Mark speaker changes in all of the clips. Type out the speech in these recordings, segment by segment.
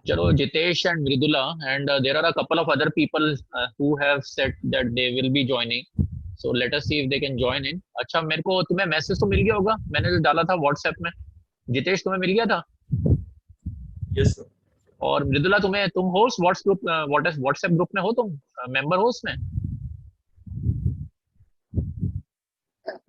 Speaker 1: चलो, Jitesh and Mridula and there are a couple of other people who have said that they will be joining, so let us see if they can join in. अच्छा, मेरे को तुम्हें message तो मिल गया होगा, मैंने जो डाला था व्हाट्सएप में। जितेश, तुम्हें मिल गया था?
Speaker 2: Yes sir.
Speaker 1: और मृदुला, तुम होस्ट व्हाट्सएप ग्रुप में हो, तुम मेंबर हो उसमें?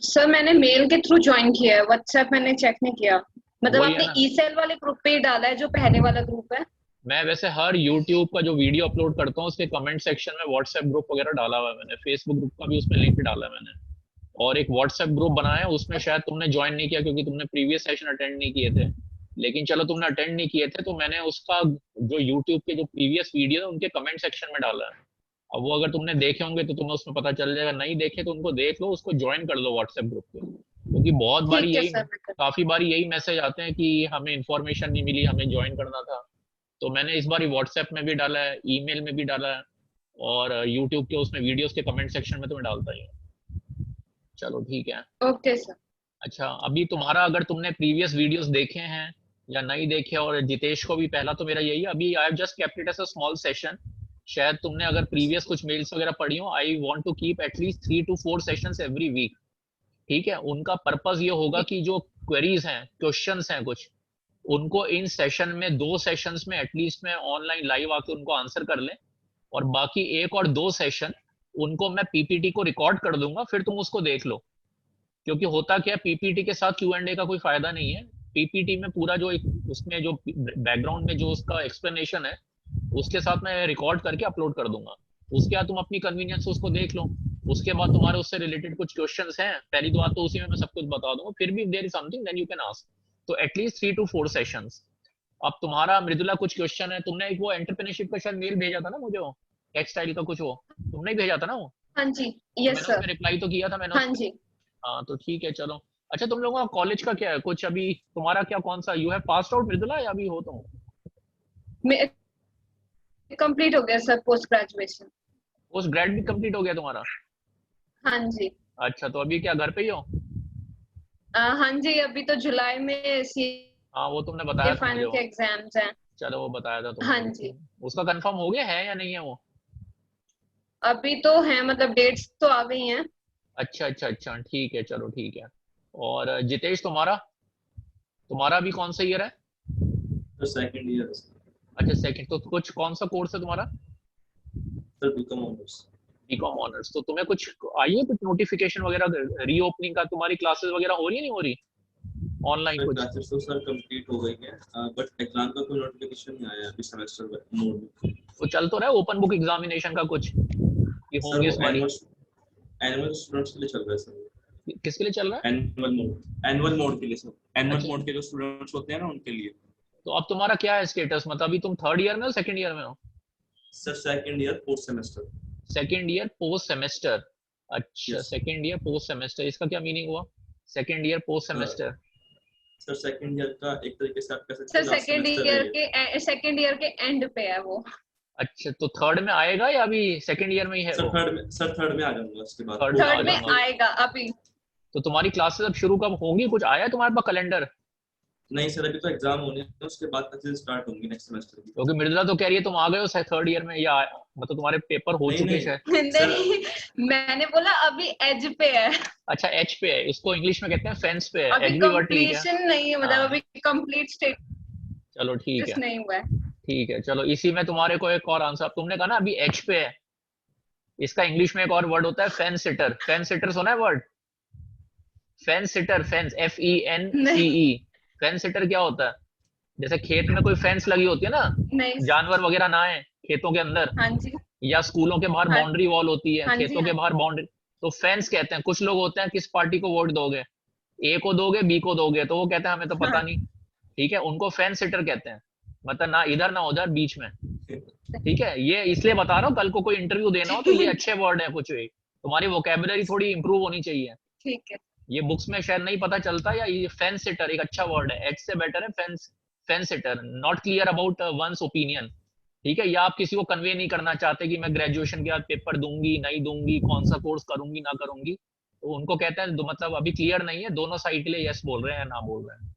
Speaker 3: सर मैंने मेल के थ्रू ज्वाइन किया है, व्हाट्सएप मैंने चेक नहीं किया। मतलब
Speaker 1: वही है
Speaker 3: आपने
Speaker 1: ना।
Speaker 3: ई सेल वाले ग्रुप पे ही डाला है जो पहले वाला ग्रुप है?
Speaker 1: मैं वैसे हर यूट्यूब का जो वीडियो अपलोड करता हूँ उसके कमेंट सेक्शन में व्हाट्सएप ग्रुप वगैरह डाला हुआ है मैंने, फेसबुक ग्रुप का भी उसमें लिंक डाला है मैंने, और एक व्हाट्सएप ग्रुप बनाया है। उसमें शायद तुमने ज्वाइन नहीं किया क्योंकि तुमने प्रीवियस सेशन अटेंड नहीं किए थे, लेकिन चलो, तुमने अटेंड नहीं किए थे तो मैंने उसका जो यूट्यूब के जो प्रीवियस वीडियो है उनके कमेंट सेक्शन में डाला है। अब वो अगर तुमने देखे होंगे तो तुम्हें उसमें पता चल जाएगा, नहीं देखे तो उनको देख लो, उसको ज्वाइन कर लो व्हाट्सएप ग्रुप पे, क्योंकि बहुत बारी
Speaker 3: ठीक है
Speaker 1: यही
Speaker 3: सर, मैं
Speaker 1: काफी बारी यही मैसेज आते हैं कि हमें इन्फॉर्मेशन नहीं मिली, हमें ज्वाइन करना था। तो मैंने इस बार व्हाट्सएप में भी डाला है, ईमेल में भी डाला है, और यूट्यूब के उसमें वीडियोस के कमेंट सेक्शन में तो मैं डालता ही हूँ। चलो ठीक है।
Speaker 3: Okay sir.
Speaker 1: अच्छा, अभी तुम्हारा अगर तुमने प्रीवियस वीडियोस देखे हैं या नहीं देखे, और जितेश को भी, पहला तो मेरा यही है, अभी I have just kept it as a small session. शायद तुमने अगर प्रीवियस कुछ मेल्स वगैरह पढ़ी हो, I want to keep at least 3 to 4 sessions every week. ठीक है, उनका पर्पस ये होगा कि जो क्वेरीज हैं, क्वेश्चंस हैं कुछ, उनको इन सेशन में 2 सेशंस में एटलीस्ट मैं ऑनलाइन लाइव आके उनको आंसर कर लें, और बाकी 1 और 2 सेशन उनको मैं पीपीटी को रिकॉर्ड कर दूंगा, फिर तुम उसको देख लो। क्योंकि होता क्या, पीपीटी के साथ क्यू&ए का कोई फायदा नहीं है। पीपीटी में पूरा जो उसमें जो बैकग्राउंड में जो उसका एक्सप्लेनेशन है, उसके साथ मैं रिकॉर्ड करके अपलोड कर दूंगा। उसके बाद तुम अपनी कन्वीनियंस से उसको देख लो। उसके बाद तुम्हारे उससे रिलेटेड कुछ क्वेश्चंस हैं, पहली बात तो उसी में मैं सब कुछ बता दूंगा, फिर भी there is something then you can ask. तो एटलीस्ट 3 to 4 सेशंस। अब तुम्हारा मृदुला कुछ क्वेश्चन है, तुमने एक वो एंटरप्रेन्योरशिप का शायद मेल भेजा था ना मुझे, वो टेक्सटाइल का कुछ, वो तुमने ही भेजा था ना वो?
Speaker 3: हाँ जी,
Speaker 1: तो
Speaker 3: यस
Speaker 1: मैंने
Speaker 3: सर।
Speaker 1: उसमें रिप्लाई तो किया था मैंने
Speaker 3: हाँ
Speaker 1: उसको।
Speaker 3: जी।
Speaker 1: हाँ तो ठीक है, चलो। अच्छा, तुम लोगों का कॉलेज का क्या है कुछ अभी? तुम्हारा क्या, कौन सा, you have passed out Mridula, या अभी हो तुम?
Speaker 3: कंप्लीट हो गया sir, post graduation.
Speaker 1: Post grade भी कंप्लीट हो गया तुम्हारा?
Speaker 3: हाँ जी।
Speaker 1: अच्छा, तो अभी क्या घर पे ही हो?
Speaker 3: हाँ जी, अभी तो जुलाई में सी
Speaker 1: हाँ, वो तुमने बताया था मुझे
Speaker 3: फाइनल के
Speaker 1: वो।
Speaker 3: एग्जाम्स हैं।
Speaker 1: चलो, वो बताया था तुमने
Speaker 3: हाँ
Speaker 1: वो।
Speaker 3: जी,
Speaker 1: उसका कंफर्म हो गया है या नहीं है वो?
Speaker 3: अभी तो है, मतलब डेट्स तो आ गई हैं।
Speaker 1: अच्छा अच्छा अच्छा, ठीक है, चलो ठीक है। और जितेश, तुम्हारा तुम्हारा अभी कौन सा ईयर है?
Speaker 2: तो सेकंड ईयर
Speaker 1: अच्छा, सेकंड। तो कुछ कौन सा कोर्स है तुम्हारा?
Speaker 2: Sir, BCom honours.
Speaker 1: BCom honours. तो तुम्हें कुछ आई है कुछ नोटिफिकेशन वगैरह, रीओपनिंग का? तुम्हारी क्लासेस वगैरह हो रही है, नहीं हो रही ऑनलाइन
Speaker 2: सर
Speaker 1: कुछ?
Speaker 2: क्लासेस तो सर कंप्लीट हो गई है, बट एग्जाम का कोई नोटिफिकेशन नहीं आया अभी सेमेस्टर मोड में।
Speaker 1: तो चल तो रहा है ओपन बुक एग्जामिनेशन का कुछ, कि
Speaker 2: सर
Speaker 1: होंगे
Speaker 2: वो
Speaker 1: इस बारी?
Speaker 2: एनुअल स्टूडेंट्स के लिए चल रहा है सर।
Speaker 1: किसके लिए चल रहा है?
Speaker 2: एनुअल मोड के लिए सर। एनुअल
Speaker 1: अच्छा,
Speaker 2: मोड के जो स्टूडेंट्स होते हैं ना, उनके लिए।
Speaker 1: तो अब तुम्हारा क्या है स्टेटस, मतलब अभी तुम थर्ड ईयर में हो, सेकंड ईयर में हो?
Speaker 2: Sir second year fourth semester.
Speaker 1: Second year post semester. अच्छा,
Speaker 2: yes
Speaker 1: second year post semester, इसका क्या मीनिंग हुआ, second year post semester?
Speaker 2: Sir second year का एक तरीके से आप कह सकते
Speaker 3: सर
Speaker 2: हैं लास्ट सेमेस्टर है ये।
Speaker 3: सेकंड ईयर के एंड पे है वो।
Speaker 1: अच्छा, तो थर्ड में आएगा या अभी सेकंड ईयर में ही है वो?
Speaker 2: सर थर्ड में आ जाऊंगा उसके बाद।
Speaker 1: थर्ड में आ
Speaker 3: थर्ड में
Speaker 1: जाऊंगा।
Speaker 3: आएगा अभी।
Speaker 1: तो तुम्हारी क्लासेस अब शुरू कब होंगी, कुछ आया है तुम्हारे पास कैलेंडर?
Speaker 2: नहीं सर, अभी तो एग्जाम होने हैं, उसके बाद क्लासेस स्टार्ट होंगी नेक्स्ट सेमेस्टर की।
Speaker 1: क्योंकि मृदुला तो कह रही है तुम आ गए हो थर्ड ईयर में, या मतलब तुम्हारे पेपर हो
Speaker 2: नहीं
Speaker 1: चुके
Speaker 2: नहीं
Speaker 1: शायद?
Speaker 2: सर,
Speaker 3: नहीं, मैंने बोला अभी एज पे है।
Speaker 1: अच्छा, एच पे है, इसको इंग्लिश में कहते हैं फेंस पे है,
Speaker 3: अभी
Speaker 1: एच भी वर्ड ठीक है।
Speaker 3: कंप्लीशन नहीं है, मतलब
Speaker 1: हाँ,
Speaker 3: अभी कंप्लीट
Speaker 1: चलो ठीक
Speaker 3: स्टेटस
Speaker 1: है।
Speaker 3: नहीं हुआ है।
Speaker 1: ठीक है, चलो, इसी में तुम्हारे को एक और आंसर। तुमने कहा ना अभी एच पे है, इसका इंग्लिश में एक और वर्ड होता है फेंस सिटर। फेंस सिटर सुना है word? Fence sitter, fence, FENCE।
Speaker 3: नहीं
Speaker 1: फेंस सिटर क्या होता है? जैसे खेत में कोई फेंस लगी होती है ना,
Speaker 3: नहीं।
Speaker 1: जानवर वगैरह ना आए खेतों के अंदर,
Speaker 3: हाँ जी।
Speaker 1: या स्कूलों के बाहर
Speaker 3: हाँ
Speaker 1: बाउंड्री वॉल होती है,
Speaker 3: हाँ जी।
Speaker 1: खेतों के
Speaker 3: हाँ
Speaker 1: बाहर बाउंड्री, तो फेंस कहते हैं। कुछ लोग होते हैं, किस पार्टी को वोट दोगे, ए को दोगे, बी को दोगे, तो वो कहते हैं हमें तो पता
Speaker 3: हाँ।
Speaker 1: नहीं। ठीक है, उनको फेंस सिटर कहते हैं, मतलब ना इधर ना उधर, बीच में। ठीक है, ये इसलिए बता रहा हूँ, कल को कोई इंटरव्यू देना हो तो ये अच्छे वर्ड है कुछ भी, तुम्हारी वोकेबुलरी थोड़ी इंप्रूव होनी चाहिए।
Speaker 3: ठीक है।
Speaker 1: ये बुक्स में शायद नहीं पता चलता, या ये फेंस सिटर एक अच्छा वर्ड है, एच से बेटर है fence. Fence sitter, not clear about one's opinion. ठीक है, या आप किसी को कन्वे नहीं करना चाहते कि मैं ग्रेजुएशन के बाद पेपर दूंगी नहीं दूंगी, कौन सा कोर्स करूंगी ना करूंगी, तो उनको कहते हैं मतलब अभी क्लियर नहीं है, दोनों साइड के लिए यस बोल रहे हैं ना बोल रहे हैं।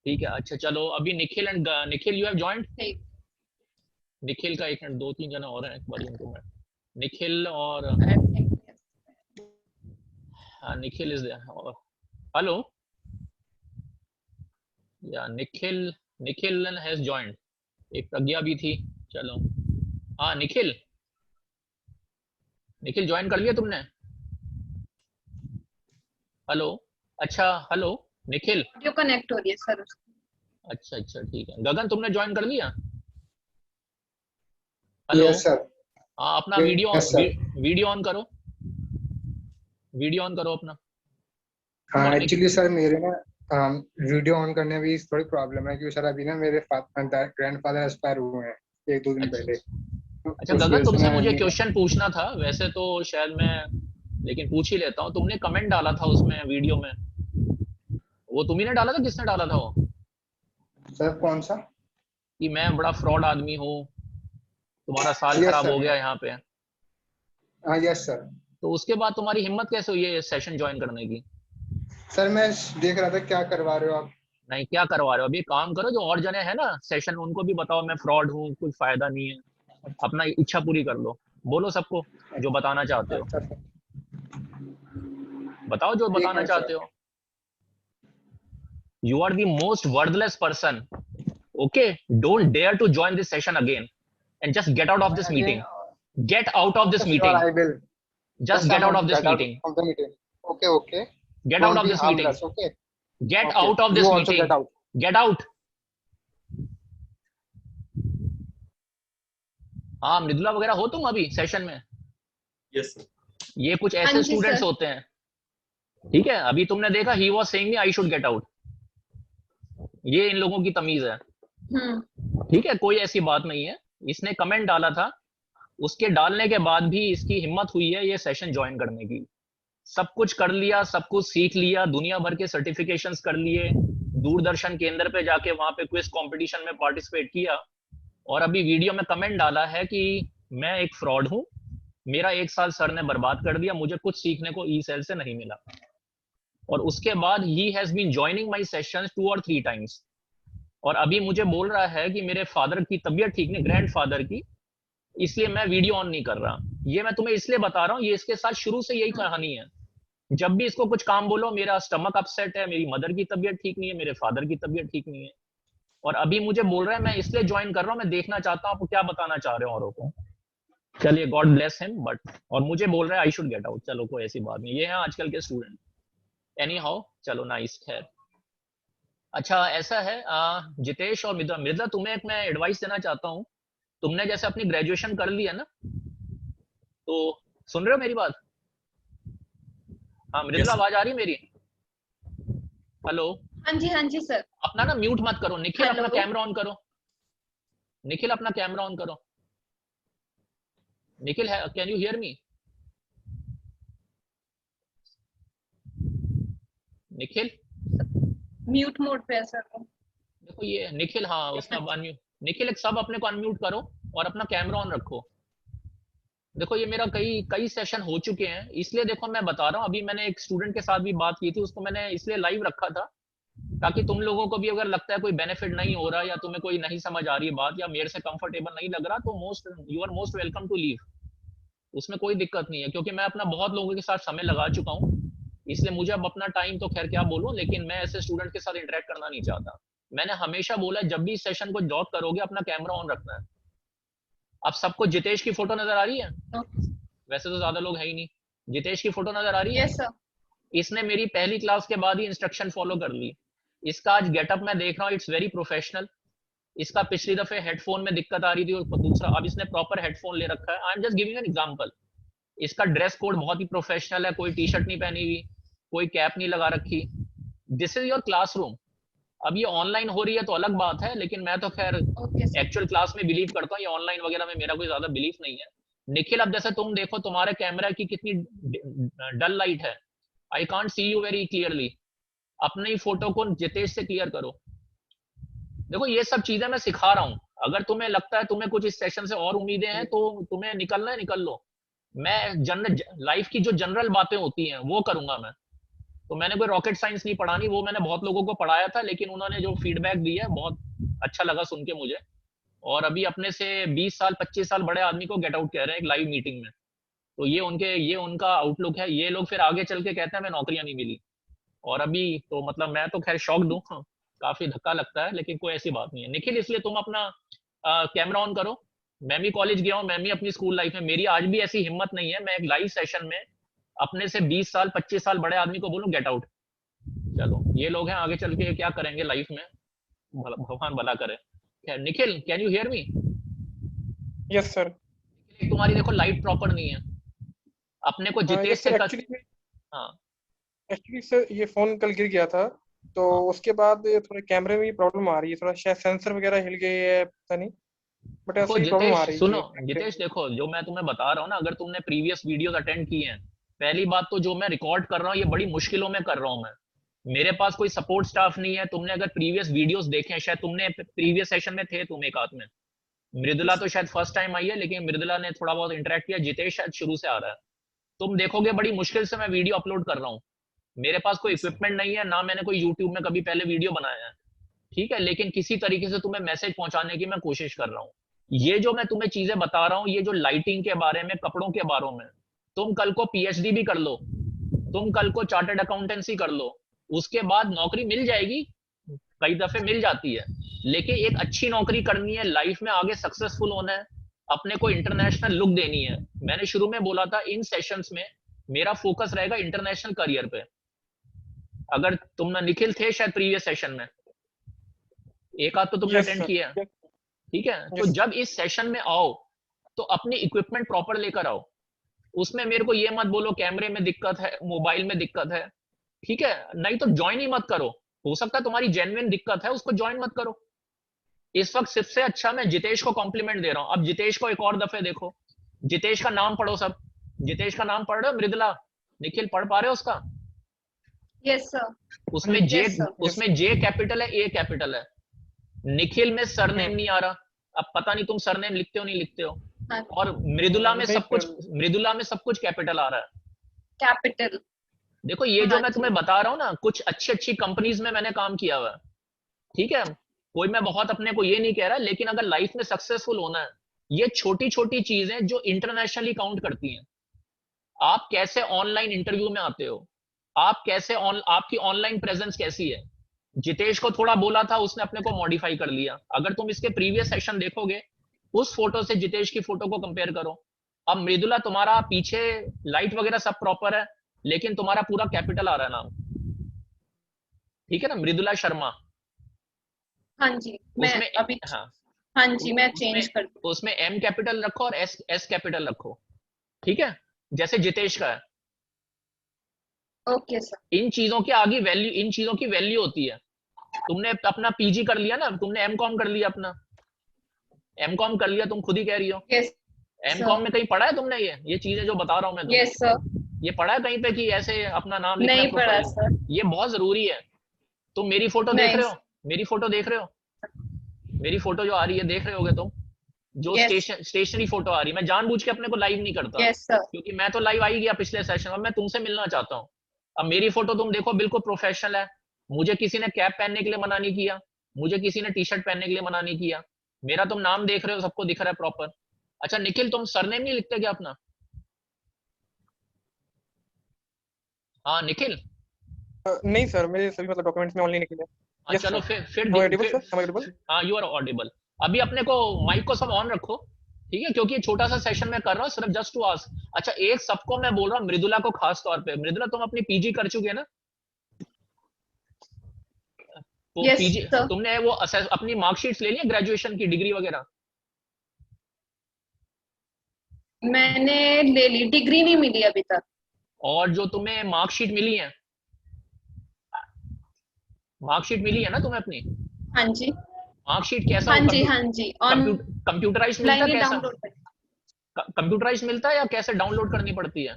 Speaker 1: ठीक है, अच्छा चलो, अभी Nikhil and Nikhil, you have joined?
Speaker 3: ठीक।
Speaker 1: निखिल का एक मिनट, 2-3 जना और हैं, एक बार इनको मैं, निखिल और हाँ, निखिल इज देयर। हेलो या निखिल हैज जॉइंड, एक प्रज्ञा भी थी। चलो हाँ निखिल ज्वाइन कर लिया तुमने? हेलो, अच्छा हेलो निखिल,
Speaker 3: वीडियो कनेक्ट हो रही है सर उसकी।
Speaker 1: अच्छा ठीक है। गगन तुमने ज्वाइन कर लिया? Hello,
Speaker 4: yes sir.
Speaker 1: हाँ अपना
Speaker 4: यस सर।
Speaker 1: वीडियो ऑन करो, वीडियो ऑन करो अपना।
Speaker 4: हाँ
Speaker 1: और
Speaker 4: एक्चुअली सर मेरे ना वीडियो ऑन करने में भी थोड़ी प्रॉब्लम है, क्योंकि सर अभी ना मेरे ग्रैंडफादर एक्सपायर हुए हैं 1-2 दिन
Speaker 1: अच्छा
Speaker 4: पहले। तो
Speaker 1: अच्छा
Speaker 4: उस
Speaker 1: गगन,
Speaker 4: वजह से
Speaker 1: तुमसे
Speaker 4: ना
Speaker 1: मुझे
Speaker 4: मेरा।
Speaker 1: क्वेश्चन पूछना था वैसे तो शायद मैं, लेकिन पूछ ही लेता हूँ। तुमने कमेंट डाला था उसमें वीडियो में, वो तुम्ही ने डाला था, किसने डाला था वो,
Speaker 4: सर कौन सा?
Speaker 1: कि मैं बड़ा फ्रॉड आदमी हूँ, तुम्हारा साल
Speaker 4: यस
Speaker 1: खराब
Speaker 4: सर।
Speaker 1: हो गया यहाँ पे।
Speaker 4: हाँ यस सर।
Speaker 1: तो उसके बाद तुम्हारी हिम्मत कैसे हुई है ये सेशन ज्वाइन करने की?
Speaker 4: सर मैं देख रहा था क्या करवा रहे हो आप।
Speaker 1: नहीं क्या करवा रहे हो, अभी काम करो, जो और जने हैं ना सेशन, उनको भी बताओ मैं फ्रॉड हूँ, कुछ फायदा नहीं है, अपना इच्छा पूरी कर लो, बोलो सबको जो बताना चाहते हो,
Speaker 4: अच्छा सर।
Speaker 1: बताओ जो
Speaker 4: एक
Speaker 1: बताना
Speaker 4: मिनट
Speaker 1: चाहते
Speaker 4: सर।
Speaker 1: हो। You are the most worthless person, okay, don't dare to join this session again and just get out of this
Speaker 4: again.
Speaker 1: Meeting, get out of
Speaker 4: okay
Speaker 1: this
Speaker 4: sure
Speaker 1: meeting,
Speaker 4: I will.
Speaker 1: Just
Speaker 4: just I
Speaker 1: get out
Speaker 4: want
Speaker 1: of
Speaker 4: to
Speaker 1: this
Speaker 4: get out
Speaker 1: meeting,
Speaker 4: of the meeting. Okay okay.
Speaker 1: Get out
Speaker 4: don't
Speaker 1: of
Speaker 4: be
Speaker 1: this meeting,
Speaker 4: harmless. Okay.
Speaker 1: Get
Speaker 4: okay
Speaker 1: out of
Speaker 4: you
Speaker 1: this
Speaker 4: also
Speaker 1: meeting,
Speaker 4: get out.
Speaker 1: Get out. हाँ मृदुला वगैरह हो तुम अभी session में?
Speaker 2: Yes sir.
Speaker 1: ये कुछ
Speaker 3: हाँ
Speaker 1: ऐसे
Speaker 3: जी
Speaker 1: स्टूडेंट्स
Speaker 3: सर।
Speaker 1: होते हैं, ठीक है, अभी तुमने देखा he was saying me I should get out, ये इन लोगों की तमीज है, ठीक है, कोई ऐसी बात नहीं है। इसने कमेंट डाला था, उसके डालने के बाद भी इसकी हिम्मत हुई है ये सेशन ज्वाइन करने की, सब कुछ कर लिया, सब कुछ सीख लिया, दुनिया भर के सर्टिफिकेशंस कर लिए, दूरदर्शन केंद्र पे जाके वहां पे क्विज कंपटीशन में पार्टिसिपेट किया, और अभी वीडियो में कमेंट डाला है कि मैं एक फ्रॉड हूं, मेरा 1 साल सर ने बर्बाद कर दिया, मुझे कुछ सीखने को ई सेल से नहीं मिला। और उसके बाद ही has been joining my sessions 2 और 3 टाइम्स, और अभी मुझे बोल रहा है कि मेरे फादर की तबीयत ठीक नहीं, ग्रैंडफादर की, इसलिए मैं वीडियो ऑन नहीं कर रहा। ये मैं तुम्हें इसलिए बता रहा हूँ, ये इसके साथ शुरू से यही कहानी है, जब भी इसको कुछ काम बोलो, मेरा स्टमक अपसेट है, मेरी मदर की तबीयत ठीक नहीं है, मेरे फादर की तबीयत ठीक नहीं है, और अभी मुझे बोल रहा है मैं इसलिए ज्वाइन कर रहा हूँ, मैं देखना चाहता हूँ आप क्या बताना चाह रहे हो औरों को। चलिए गॉड ब्लेस हिम, बट और मुझे बोल रहा है आई शुड गेट आउट, चलो कोई ऐसी बात नहीं, ये है आजकल के स्टूडेंट, एनी हाउ चलो नाइस, खैर। अच्छा ऐसा है, जितेश और मृदा, तुम्हें एक मैं एडवाइस देना चाहता हूँ, तुमने जैसे अपनी ग्रेजुएशन कर ली है ना, तो सुन रहे हो मेरी बात? हाँ मृदुला,
Speaker 2: यस सर।
Speaker 1: आवाज आ रही है मेरी? हेलो,
Speaker 3: हाँ जी सर।
Speaker 1: अपना ना म्यूट मत करो, निखिल अपना
Speaker 3: हेलो।
Speaker 1: कैमरा ऑन करो, निखिल अपना कैमरा ऑन करो, निखिल है, can you hear me? Nikhil,
Speaker 3: mute mode पे है सर वो।
Speaker 1: देखो ये निखिल, हाँ उसने अब अनम्यूट, निखिल एक सब अपने को अनम्यूट करो और अपना कैमरा ऑन रखो। देखो ये मेरा कई कई सेशन हो चुके हैं, इसलिए देखो मैं बता रहा हूँ, अभी मैंने एक स्टूडेंट के साथ भी बात की थी, उसको मैंने इसलिए लाइव रखा था ताकि तुम लोगों को भी अगर लगता है कोई बेनिफिट नहीं हो रहा, या तुम्हें कोई नहीं समझ आ रही है बात, या मेरे से कंफर्टेबल नहीं लग रहा, तो you are most welcome to leave, उसमें कोई दिक्कत नहीं है, क्योंकि मैं अपना बहुत लोगों के साथ समय लगा चुका हूँ, इसलिए मुझे अब अपना टाइम तो खैर क्या बोलूं, लेकिन मैं ऐसे स्टूडेंट के साथ इंटरेक्ट करना नहीं चाहता। मैंने हमेशा बोला जब भी इस सेशन को जॉब करोगे अपना कैमरा ऑन रखना है। अब सबको जितेश की फोटो नजर आ रही है? वैसे तो ज्यादा लोग है ही नहीं, जितेश की फोटो नजर आ रही है?
Speaker 3: Yes sir.
Speaker 1: इसने मेरी पहली क्लास के बाद ही इंस्ट्रक्शन फॉलो कर ली, इसका आज गेटअप मैं देख रहा हूँ, इट्स वेरी प्रोफेशनल, इसका पिछली दफे हेडफोन में दिक्कत आ रही थी, और दूसरा अब इसने प्रॉपर हेडफोन ले रखा है, I am just giving an example. इसका ड्रेस कोड बहुत ही प्रोफेशनल है, कोई टी शर्ट नहीं पहनी हुई, कोई कैप नहीं लगा रखी, दिस इज योर क्लासरूम। अब ये ऑनलाइन हो रही है तो अलग बात है, लेकिन मैं तो खैर
Speaker 3: ओके सर।
Speaker 1: एक्चुअल क्लास में बिलीव करता हूँ, ये ऑनलाइन वगैरह में मेरा कोई ज्यादा बिलीफ नहीं है। निखिल अब जैसे तुम देखो तुम्हारे कैमरा की कितनी डल लाइट है, I can't see you very clearly, अपने ही फोटो को जितेश से क्लियर करो। देखो ये सब चीजें मैं सिखा रहा हूँ, अगर तुम्हें लगता है तुम्हें कुछ इस सेशन से और उम्मीदें हैं तो तुम्हें निकलना है निकल लो, मैं जनरल लाइफ की जो जनरल बातें होती हैं वो करूंगा मैं, तो मैंने कोई रॉकेट साइंस नहीं पढ़ानी, वो मैंने बहुत लोगों को पढ़ाया था, लेकिन उन्होंने जो फीडबैक दिया है बहुत अच्छा लगा सुन के मुझे, और अभी अपने से 20 साल 25 साल बड़े आदमी को गेट आउट कह रहे हैं एक लाइव मीटिंग में। तो ये उनका आउटलुक है। ये लोग फिर आगे चल के कहते हैं हमें नौकरियां नहीं मिली। और अभी तो मतलब मैं तो खैर शॉक्ड हूँ, काफी धक्का लगता है, लेकिन कोई ऐसी बात नहीं है। निखिल, इसलिए तुम अपना कैमरा ऑन करो। मैं भी कॉलेज गया हूँ, मैं भी अपनी स्कूल लाइफ में, मेरी आज भी ऐसी हिम्मत नहीं है मैं एक लाइव सेशन में अपने से 20 साल 25 साल बड़े आदमी को बोलूं गेट आउट। चलो ये लोग हैं, आगे चल के क्या करेंगे लाइफ में, भगवान भला करे। खैर Nikhil, can you hear me?
Speaker 5: Yes sir.
Speaker 1: तुम्हारी देखो लाइट प्रॉपर नहीं है, अपने को जितेश से हाँ
Speaker 5: एक्चुअली सर ये फोन कल गिर गया था, तो
Speaker 1: हाँ।
Speaker 5: उसके बाद थोड़ा कैमरे में प्रॉब्लम आ रही है, थोड़ा शायद सेंसर वगैरह हिल गए है, पता नहीं, बट
Speaker 1: देखो
Speaker 5: ऐसी प्रॉब्लम आ
Speaker 1: जितेश,
Speaker 5: रही
Speaker 1: सुनो
Speaker 5: है।
Speaker 1: जितेश, देखो जो मैं तुम्हें बता रहा हूँ ना, अगर तुमने प्रीवियस वीडियोस अटेंड की हैं, पहली बात तो जो मैं रिकॉर्ड कर रहा हूँ ये बड़ी मुश्किलों में कर रहा हूँ मैं, मेरे पास कोई सपोर्ट स्टाफ नहीं है। तुमने अगर प्रीवियस वीडियोस देखे हैं, शायद तुमने प्रीवियस सेशन में थे तुम एक आध में, मृदुला तो शायद फर्स्ट टाइम आई है, लेकिन मृदुला ने थोड़ा बहुत इंटरेक्ट किया, जितेश शायद शुरू से आ रहा है। तुम देखोगे बड़ी मुश्किल से मैं वीडियो अपलोड कर रहा हूँ, मेरे पास कोई इक्विपमेंट नहीं है, ना मैंने कोई यूट्यूब में कभी पहले वीडियो बनाया है, ठीक है, लेकिन किसी तरीके से तुम्हें मैसेज पहुंचाने की मैं कोशिश कर रहा हूँ। ये जो मैं तुम्हें चीजें बता रहा हूँ, ये जो लाइटिंग के बारे में, कपड़ों के बारे में, तुम कल को पीएचडी भी कर लो, तुम कल को चार्टर्ड अकाउंटेंसी कर लो, उसके बाद नौकरी मिल जाएगी, कई दफे मिल जाती है, लेकिन एक अच्छी नौकरी करनी है, लाइफ में आगे सक्सेसफुल होना है, अपने को इंटरनेशनल लुक देनी है। मैंने शुरू में बोला था इन सेशंस में मेरा फोकस रहेगा इंटरनेशनल करियर पे। अगर तुम निखिल थे शायद प्रीवियस सेशन में, एक आध तो तुमने अटेंड किया, ठीक है, तो जब इस सेशन में आओ तो अपनी इक्विपमेंट प्रॉपर लेकर आओ। उसमें मेरे को ये मत बोलो कैमरे में दिक्कत है, मोबाइल में दिक्कत है, ठीक है, नहीं तो ज्वाइन ही मत करो। हो सकता है तुम्हारी जेन्युइन दिक्कत है, उसको ज्वाइन मत करो। इस वक्त सबसे अच्छा मैं जितेश को कॉम्प्लीमेंट दे रहा हूं। अब जितेश को एक और दफे देखो, जितेश का नाम पढ़ो सब, जितेश का नाम पढ़ रहे हो? मृदुला, निखिल पढ़ पा रहे हो उसका?
Speaker 3: Yes sir.
Speaker 1: उसमें जे कैपिटल है, ए कैपिटल है। निखिल में सरनेम नहीं आ रहा, अब पता नहीं तुम सरनेम लिखते हो नहीं लिखते हो। और मृदुला में सब कुछ कैपिटल आ रहा है,
Speaker 3: कैपिटल।
Speaker 1: देखो ये जो मैं तुम्हें बता रहा हूँ ना, कुछ अच्छी अच्छी कंपनीज में मैंने काम किया हुआ है, ठीक है, कोई मैं बहुत अपने को ये नहीं कह रहा, लेकिन अगर लाइफ में सक्सेसफुल होना है, ये छोटी छोटी चीजें जो इंटरनेशनली काउंट करती हैं। आप कैसे ऑनलाइन इंटरव्यू में आते हो, आप कैसे आपकी ऑनलाइन प्रेजेंस कैसी है। जितेश को थोड़ा बोला था, उसने अपने को मॉडिफाई कर लिया। अगर तुम इसके प्रीवियस सेशन देखोगे, उस फोटो से जितेश की फोटो को कंपेयर करो। अब मृदुला, तुम्हारा पीछे लाइट वगैरह सब प्रॉपर है, लेकिन तुम्हारा पूरा कैपिटल आ रहा है नाम, ठीक है ना, मृदुला शर्मा।
Speaker 3: हाँ जी, मैं अभी हाँ जी मैं चेंज कर दूं।
Speaker 1: उसमें एम कैपिटल रखो और एस कैपिटल रखो, ठीक है, जैसे जितेश का है।
Speaker 3: Okay sir.
Speaker 1: इन चीजों की आगे वैल्यू, इन चीजों की वैल्यू होती है। तुमने अपना पीजी कर लिया ना, तुमने एमकॉम कर लिया, अपना एमकॉम कर लिया, तुम खुद ही कह रही हो।
Speaker 3: यस
Speaker 1: एमकॉम में कहीं पढ़ा है तुमने ये चीजें जो बता रहा हूं मैं तुम्हें?
Speaker 3: Yes sir.
Speaker 1: ये पढ़ा है कहीं पे कि ऐसे अपना नाम लिखना?
Speaker 3: नहीं पढ़ा सर।
Speaker 1: ये बहुत जरूरी है। तुम मेरी फोटो देख रहे हो, मेरी फोटो देख रहे हो, मेरी फोटो जो आ रही है देख रहे होगे तुम, जो स्टेशनरी फोटो आ रही है। मैं जानबूझ के अपने को लाइव नहीं करता, क्योंकि मैं तो लाइव आई गया पिछले सेशन में, मैं तुमसे मिलना चाहता हूँ। अब मेरी फोटो तुम देखो, बिल्कुल प्रोफेशनल है, मुझे किसी ने कैप पहनने के लिए मना नहीं किया, मुझे किसी ने टी शर्ट पहनने के लिए मना नहीं किया, मेरा तुम नाम देख रहे हो, सबको दिख रहा है प्रॉपर। अच्छा निखिल, तुम सरनेम नहीं लिखते क्या अपना? हाँ निखिल।
Speaker 5: नहीं सर, मेरे सभी मतलब डॉक्यूमेंट्स में ऑनलाइन निकले।
Speaker 1: yes, चलो फिर हाँ यू आर ऑडिबल। अभी अपने को माइक को सब ऑन रखो, ठीक है, क्योंकि छोटा सा सेशन में कर रहा हूँ, सिर्फ जस्ट टू आस्क। अच्छा एक सबको मैं बोल रहा हूँ, मृदुला को खास तौर पे, मृदुला तुम अपनी पीजी कर चुके ना? तो
Speaker 3: yes,
Speaker 1: पीजी तुमने वो अपनी मार्कशीट्स ले ली ग्रेजुएशन की, डिग्री वगैरह?
Speaker 3: मैंने ले ली, डिग्री नहीं मिली अभी तक।
Speaker 1: और जो तुम्हें मार्कशीट मिली है, मार्कशीट मिली है ना तुम्हें अपनी?
Speaker 3: हाँ जी।
Speaker 1: मार्कशीट कैसा?
Speaker 3: हाँ जी हाँ जी।
Speaker 1: कंप्यूटराइज मिलता है कैसा? कंप्यूटराइज मिलता है या कैसे डाउनलोड करनी पड़ती है?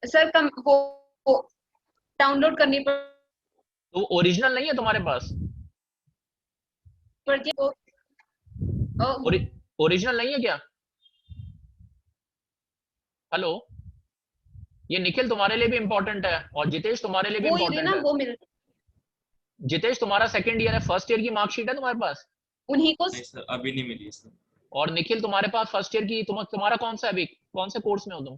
Speaker 3: सर वो डाउनलोड करनी
Speaker 1: तो ओरिजिनल नहीं है तुम्हारे पास? ओरिजिनल नहीं है क्या? हेलो, ये निखिल तुम्हारे लिए भी इंपॉर्टेंट है, और जितेश तुम्हारे लिए भी इंपॉर्टेंट है।
Speaker 3: वो मिल,
Speaker 1: जितेश तुम्हारा सेकंड ईयर है, फर्स्ट ईयर की मार्कशीट है तुम्हारे पास?
Speaker 3: उन्हीं को
Speaker 2: नहीं सर, अभी नहीं मिली सर।
Speaker 1: और निखिल तुम्हारे पास फर्स्ट ईयर की तुम्हारा कौन सा है अभी, कौन से कोर्स में हो तुम?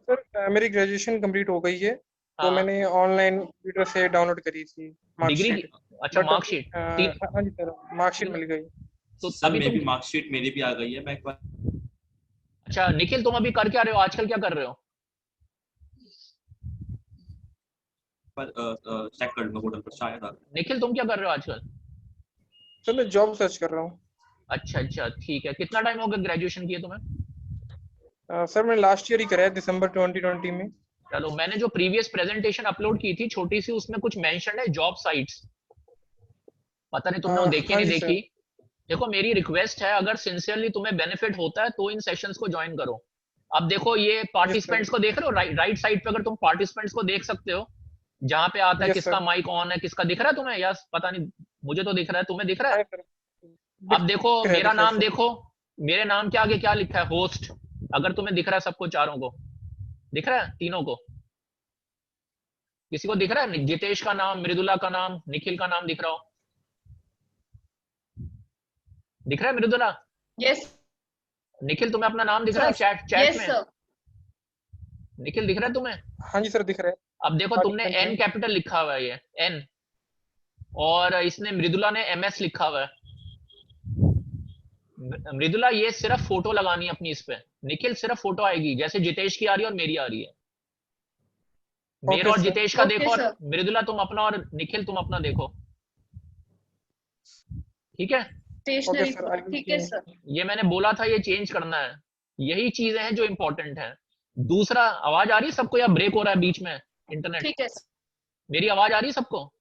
Speaker 5: सर मेरी ग्रेजुएशन कंप्लीट हो गई है, तो
Speaker 1: हाँ
Speaker 5: मैंने ऑनलाइन कंप्यूटर से डाउनलोड करी थी
Speaker 1: डिग्री
Speaker 5: मार्कशीट।
Speaker 1: की, अच्छा
Speaker 5: बट
Speaker 1: मार्कशीट।
Speaker 5: हाँ जी सर, मार्कशीट मिल गई।
Speaker 1: तो
Speaker 2: सर
Speaker 1: अभी
Speaker 2: मे भी
Speaker 1: तुम,
Speaker 2: मार्कशीट मेरी भी आ गई है, मैं एक बार
Speaker 1: अच्छा निखिल तुम अभी कर क्या रहे हो आजकल, क्या कर रहे हो?
Speaker 2: चेक कर लूंगा पोर्टल पर, शायद आ गई।
Speaker 1: निखिल तुम क्या कर रहे हो आजकल?
Speaker 5: सर मैं जॉब सर्च कर रहा हूँ।
Speaker 1: अच्छा अच्छा ठीक है, कितना टाइम हो गया ग्रेजुएशन किए तुम्हें?
Speaker 5: सर मैंने लास्ट ईयर ही करा है, दिसंबर 2020 में।
Speaker 1: चलो, मैंने जो प्रीवियस प्रेजेंटेशन अपलोड की थी छोटी सी, उसमें कुछ मेंशन है जॉब साइट्स, पता नहीं तुमने वो देखी
Speaker 5: हाँ
Speaker 1: नहीं
Speaker 5: जी
Speaker 1: देखी।
Speaker 5: सर।
Speaker 1: देखो मेरी रिक्वेस्ट है, अगर सिंसियरली तुम्हें बेनिफिट होता है तो इन सेशंस को ज्वाइन करो। अब देखो ये
Speaker 5: यस सर।
Speaker 1: पार्टिसिपेंट्स को देख रहे हो, राइट साइड पे अगर तुम पार्टिसिपेंट्स को देख सकते हो, जहां पे आता है
Speaker 5: यस
Speaker 1: किसका
Speaker 5: सर।
Speaker 1: माइक ऑन है, किसका दिख रहा है तुम्हें, या पता नहीं, मुझे तो दिख रहा है, तुम्हें दिख रहा है?
Speaker 5: हाँ सर,
Speaker 1: अब देखो मेरा
Speaker 5: दिख रहा है
Speaker 1: नाम
Speaker 5: सर।
Speaker 1: देखो, मेरे नाम के आगे क्या लिखा है, होस्ट। अगर तुम्हें दिख रहा है सबको, चारों को दिख रहा है, तीनों को, किसी को दिख रहा है? जितेश का नाम, मृदुला का नाम, निखिल का नाम दिख रहा हो? दिख रहा है मृदुला?
Speaker 3: यस
Speaker 1: निखिल तुम्हें अपना नाम दिख रहा है
Speaker 3: सर।
Speaker 1: चैट
Speaker 3: यस
Speaker 1: में?
Speaker 3: सर।
Speaker 1: निखिल दिख रहा है तुम्हें?
Speaker 5: हाँ जी सर, दिख रहा है।
Speaker 1: अब देखो तुमने
Speaker 5: पार्टिसिपेंट
Speaker 1: एन
Speaker 5: में।
Speaker 1: कैपिटल लिखा हुआ है, ये एन, और इसने मृदुला ने एमएस लिखा हुआ है। मृदुला ये सिर्फ फोटो लगानी है अपनी इस पे, निखिल सिर्फ फोटो आएगी, जैसे जितेश की आ रही है और मेरी आ रही है। मेरा
Speaker 5: ओके
Speaker 1: और
Speaker 5: सर।
Speaker 1: जितेश का
Speaker 3: ओके
Speaker 1: देखो, और
Speaker 3: सर।
Speaker 1: मृदुला तुम अपना, और निखिल तुम अपना देखो, ठीक है?
Speaker 5: Okay
Speaker 3: stationery
Speaker 5: sir, I will
Speaker 3: ठीक है सर।
Speaker 1: ये मैंने बोला था, ये चेंज करना है, यही चीजें हैं जो इंपॉर्टेंट है। दूसरा, आवाज आ रही है सबको या ब्रेक हो रहा है बीच में इंटरनेट?
Speaker 3: ठीक है सर।
Speaker 1: मेरी आवाज आ रही है सबको?